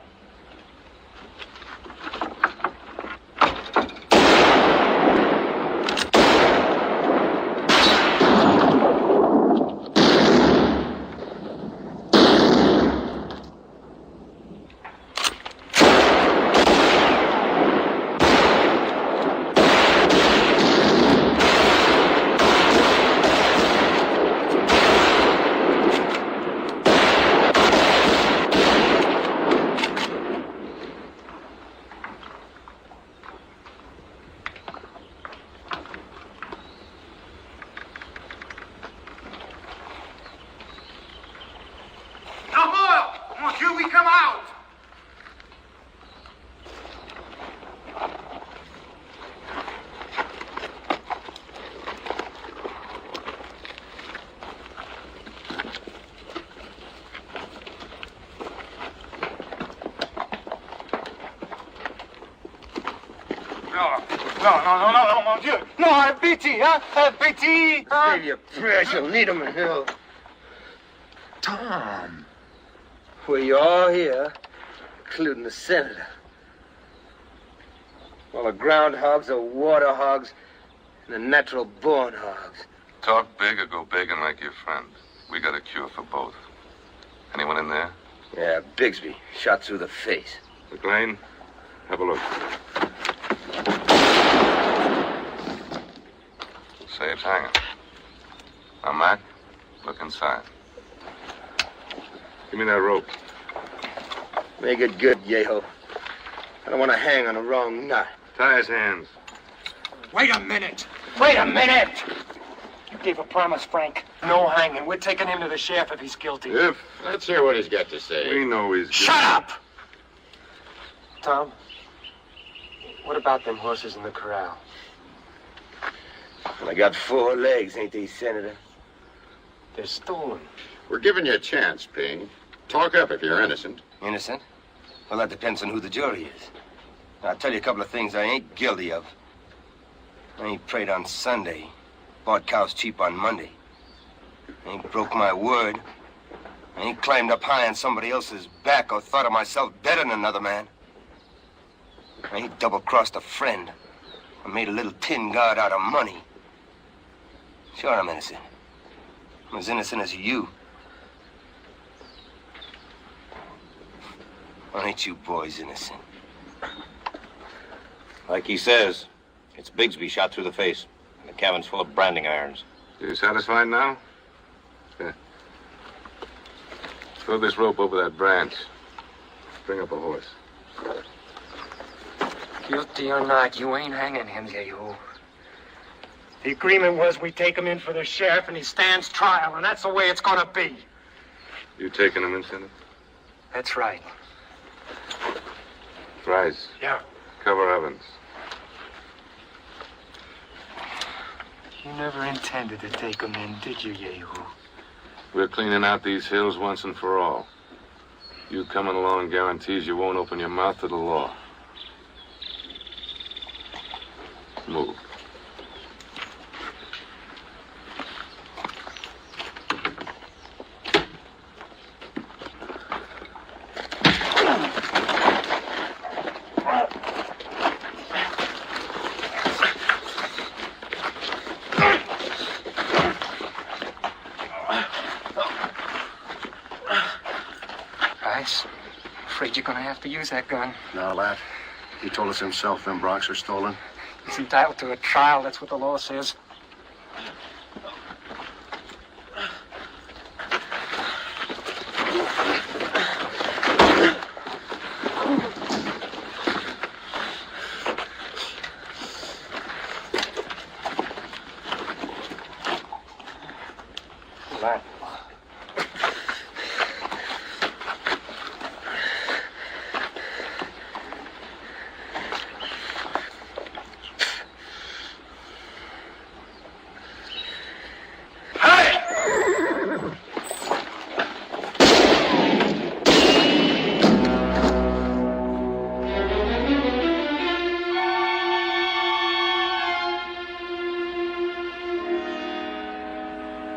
No, mon Dieu. No, have pity, huh? Have pity. Save your prayers, you'll need them in hell. Tom. Well, you're all here, including the senator. Well, the groundhogs are water hogs and the natural-born hogs. Talk big or go begging like your friend. We got a cure for both. Anyone in there? Yeah, Bigsby, shot through the face. McLean, have a look. Save's hanging. Now, Mac, look inside. Give me that rope. Make it good, Yeho. I don't want to hang on the wrong nut. Tie his hands. Wait a minute. Wait a minute. You gave a promise, Frank. No hanging. We're taking him to the sheriff if he's guilty. If. Let's hear what he's got to say. We know he's guilty. Shut up! Tom, what about them horses in the corral? Well, I got 4 legs, ain't they, Senator? They're stolen. We're giving you a chance, Ping. Talk up if you're innocent. Innocent? Well, that depends on who the jury is. Now, I'll tell you a couple of things I ain't guilty of. I ain't prayed on Sunday. Bought cows cheap on Monday. I ain't broke my word. I ain't climbed up high on somebody else's back or thought of myself better than another man. I ain't double-crossed a friend. I made a little tin guard out of money. Sure, I'm innocent. I'm as innocent as you. Aren't you boys innocent? Like he says, it's Bigsby shot through the face. And the cabin's full of branding irons. You satisfied now? Yeah. Throw this rope over that branch. Bring up a horse. Guilty or not, you ain't hanging him, Yehu. The agreement was we take him in for the sheriff and he stands trial, and that's the way it's gonna be. You taking him in, Senator? That's right. Rise. Yeah. Cover Evans. You never intended to take him in, did you, Yehu? We're cleaning out these hills once and for all. You coming along guarantees you won't open your mouth to the law. Move. Afraid you're gonna have to use that gun. Now, lad, he told us himself them broncs are stolen. He's entitled to a trial, that's what the law says. Lad.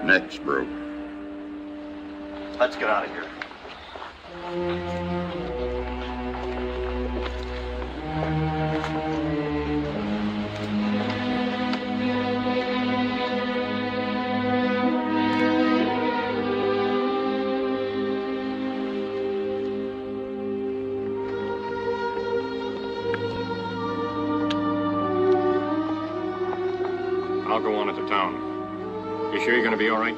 Next, bro. Let's get out of here. I'll go on into town. You sure you're gonna be all right?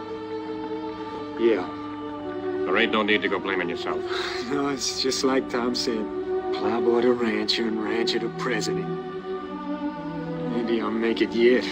Yeah. There ain't no need to go blaming yourself. No, it's just like Tom said. Plowboy to rancher and rancher to president. Maybe I'll make it yet.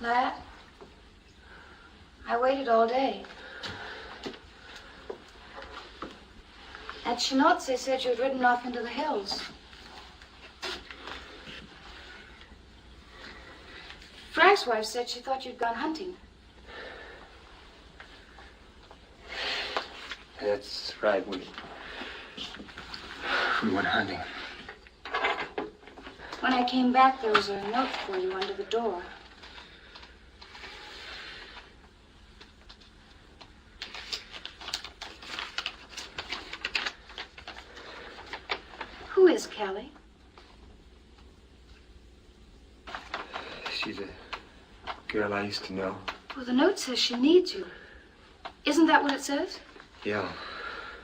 Lad, I waited all day. At Chenot's, they said you'd ridden off into the hills. Frank's wife said she thought you'd gone hunting. That's right, we went hunting. When I came back, there was a note for you under the door. Who is Kelly? She's a girl I used to know. Well, the note says she needs you. Isn't that what it says? Yeah.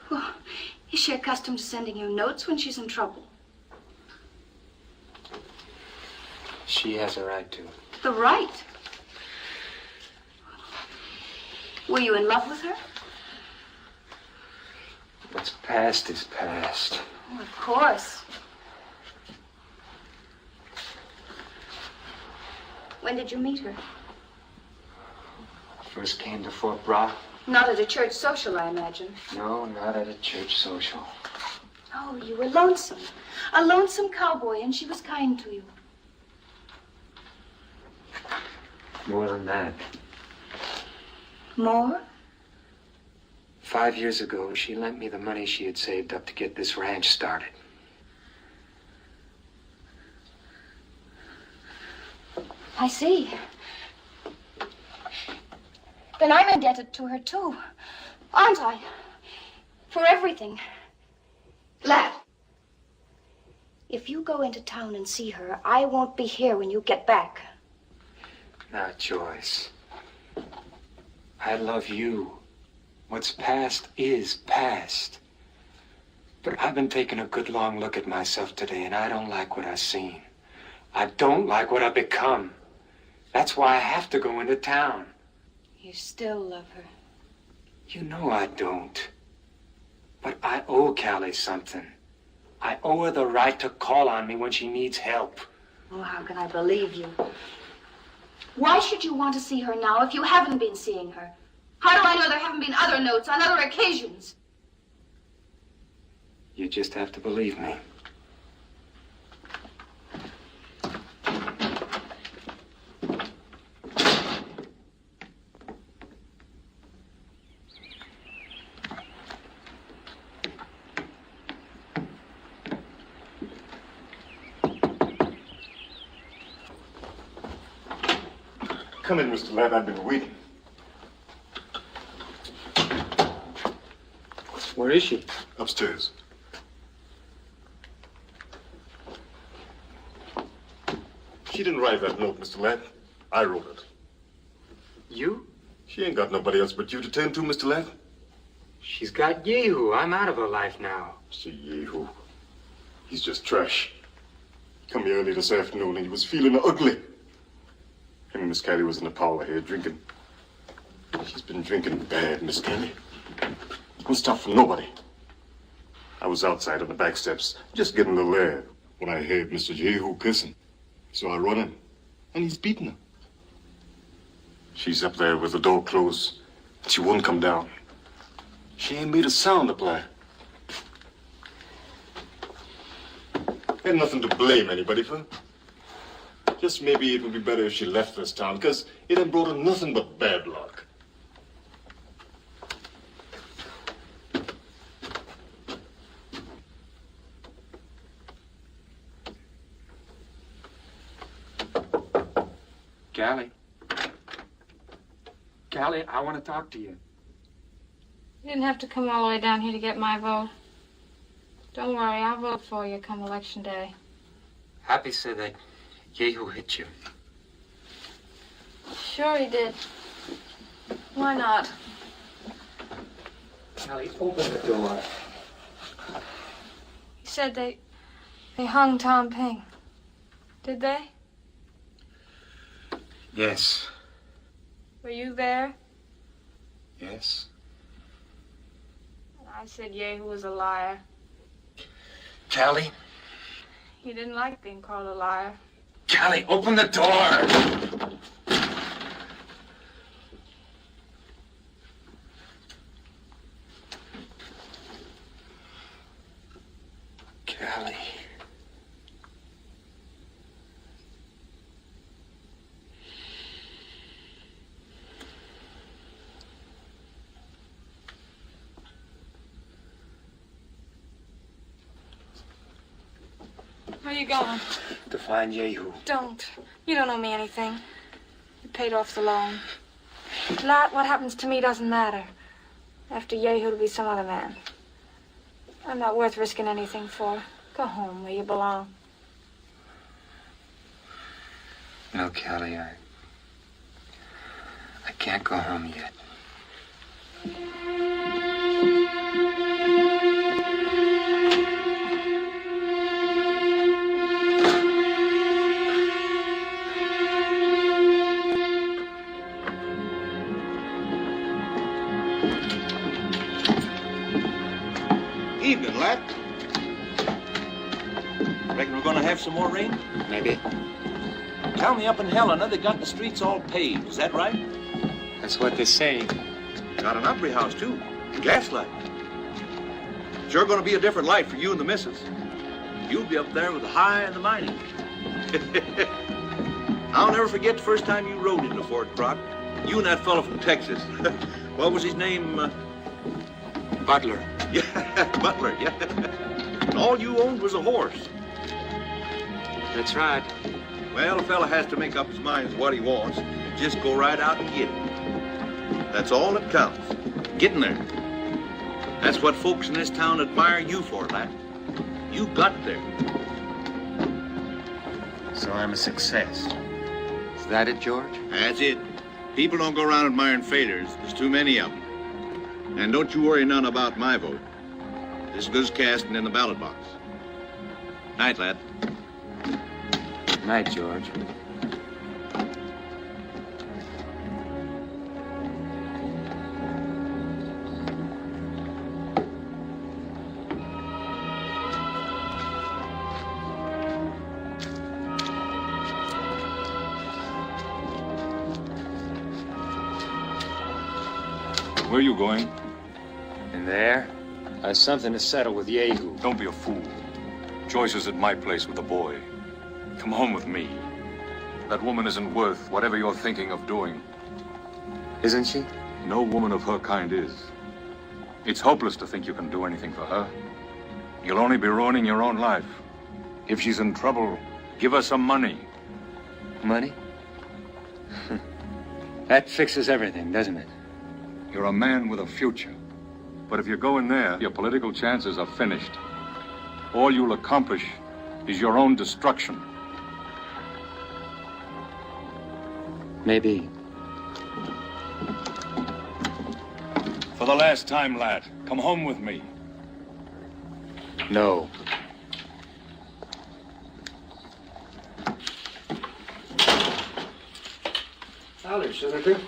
Well, is she accustomed to sending you notes when she's in trouble? She has a right to. The right? Were you in love with her? What's past is past. Oh, of course. When did you meet her? First came to Fort Bragg. Not at a church social, I imagine. No, not at a church social. Oh, you were lonesome. A lonesome cowboy, and she was kind to you. More than that. More? 5 years ago, she lent me the money she had saved up to get this ranch started. I see. Then I'm indebted to her, too. Aren't I? For everything. Lad. If you go into town and see her, I won't be here when you get back. Now, Joyce, I love you. What's past is past. But I've been taking a good long look at myself today, and I don't like what I've seen. I don't like what I've become. That's why I have to go into town. You still love her. You know I don't. But I owe Callie something. I owe her the right to call on me when she needs help. Oh, how can I believe you? Why should you want to see her now if you haven't been seeing her? How do I know there haven't been other notes on other occasions? You just have to believe me. Come in, Mr. Ladd. I've been waiting. Where is she? Upstairs. She didn't write that note, Mr. Ladd. I wrote it. You? She ain't got nobody else but you to turn to, Mr. Ladd. She's got Yehu. I'm out of her life now. See, Yehu. He's just trash. Come here early this afternoon and he was feeling ugly. Him and Miss Callie was in the parlor here drinking. She's been drinking bad, Miss Callie. Won't stop for nobody. I was outside on the back steps, just getting a little air, when I heard Mr. Yehu kissing. So I run in, and he's beating her. She's up there with the door closed, and she won't come down. She ain't made a sound up there. Ain't nothing to blame anybody for. Just maybe it would be better if she left this town, because it ain't brought her nothing but bad luck. Callie. Callie, I want to talk to you. You didn't have to come all the way down here to get my vote. Don't worry, I'll vote for you come election day. Happy said that Yehu hit you. Sure he did. Why not? Callie, open the door. He said they hung Tom Ping. Did they? Yes. Were you there? Yes. I said Yehu was a liar. Callie? He didn't like being called a liar. Callie, open the door! Callie. Where are you going? To find Yehu. Don't. You don't owe me anything. You paid off the loan. Lat, what happens to me doesn't matter. After Yehu, it'll be some other man. I'm not worth risking anything for. Go home where you belong. No, Callie, I can't go home yet. Evening, lad. Reckon we're gonna have some more rain? Maybe. Tell me up in Helena they got the streets all paved. Is that right? That's what they say. Got an Opry house, too. Gaslight. Sure gonna be a different life for you and the missus. You'll be up there with the high and the mighty. I'll never forget the first time you rode into Fort Crock. You and that fellow from Texas. What was his name? Butler. Yeah, Butler, yeah. And all you owned was a horse. That's right. Well, a fella has to make up his mind as what he wants and just go right out and get it. That's all that counts. Getting there. That's what folks in this town admire you for, lad. You got there. So I'm a success. Is that it, George? That's it. People don't go around admiring failures. There's too many of them. And don't you worry none about my vote. This is good as casting in the ballot box. Night, lad. Night, George. Where are you going? In there? I have something to settle with Yehu. Don't be a fool. Joyce is at my place with the boy. Come home with me. That woman isn't worth whatever you're thinking of doing. Isn't she? No woman of her kind is. It's hopeless to think you can do anything for her. You'll only be ruining your own life. If she's in trouble, give her some money. Money? That fixes everything, doesn't it? You're a man with a future. But if you go in there, your political chances are finished. All you'll accomplish is your own destruction. Maybe. For the last time, lad, come home with me. No. Howdy, Senator.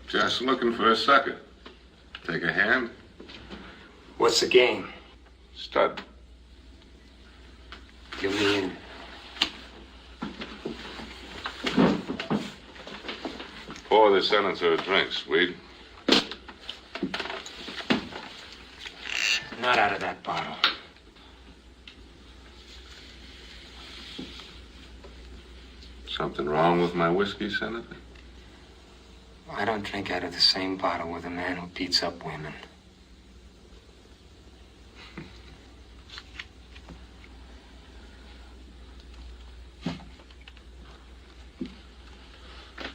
Just looking for a sucker. Take a hand? What's the game? Stud. Give me in. Pour the senator a drink, Swede. Not out of that bottle. Something wrong with my whiskey, Senator? I don't drink out of the same bottle with a man who beats up women.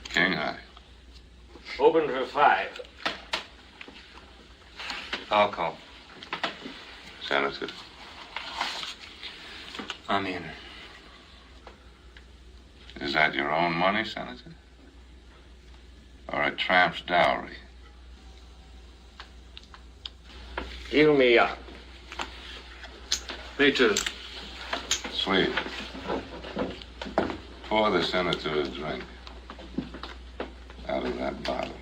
King high. Open for 5. I'll call. Senator. I'm in. Is that your own money, Senator? Or a tramp's dowry? Heal me up. Me too. Sweet. Pour the senator a drink. Out of that bottle.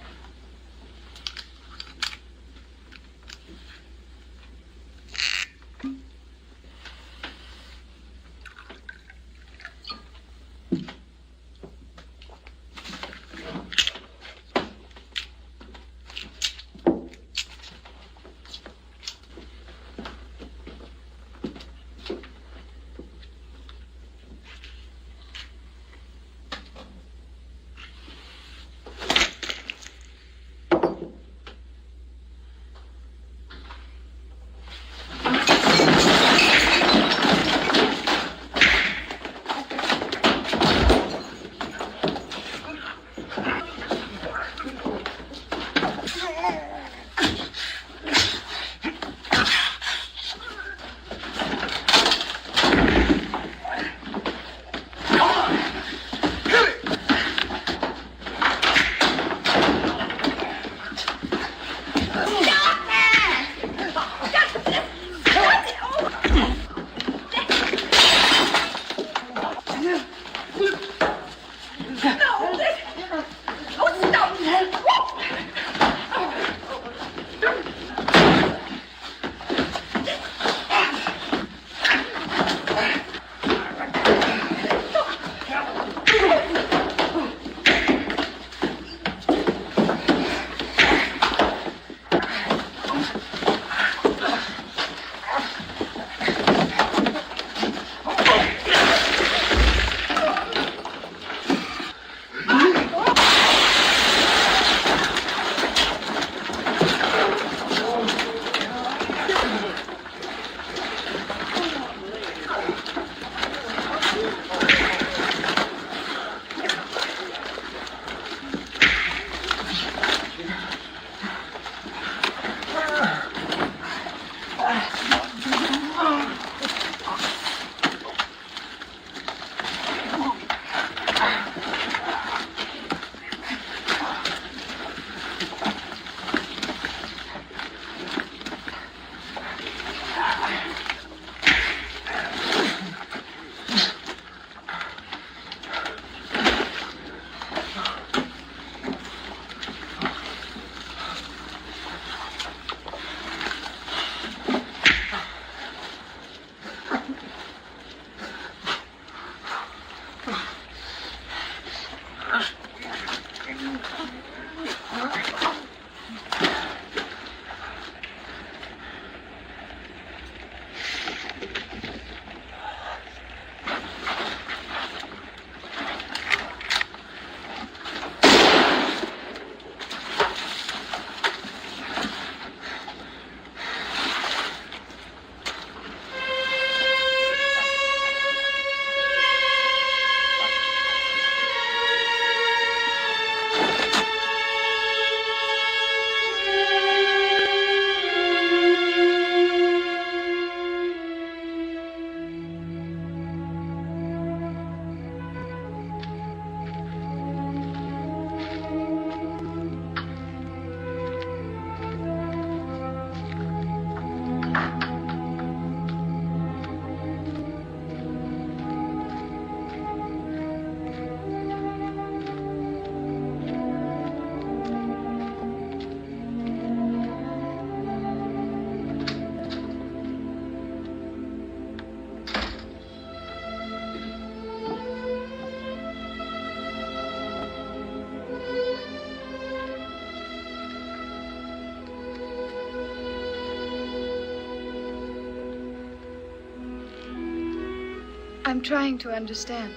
I'm trying to understand.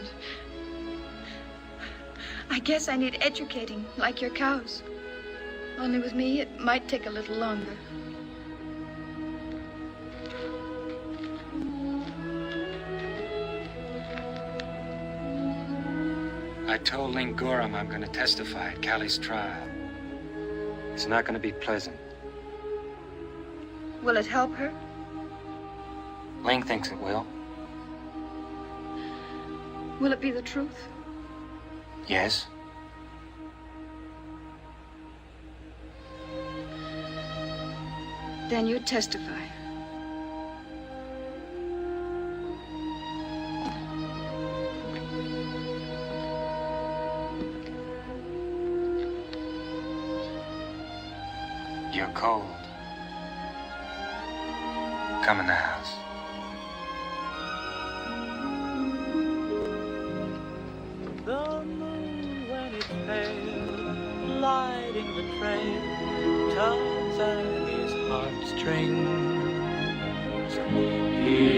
I guess I need educating, like your cows. Only with me, it might take a little longer. I told Ling Gorham I'm going to testify at Callie's trial. It's not going to be pleasant. Will it help her? Ling thinks it will. Will it be the truth? Yes. Then you testify. You're cold. Come in the house. The moon, when it's pale, lighting the trail, tugs at his heartstrings. He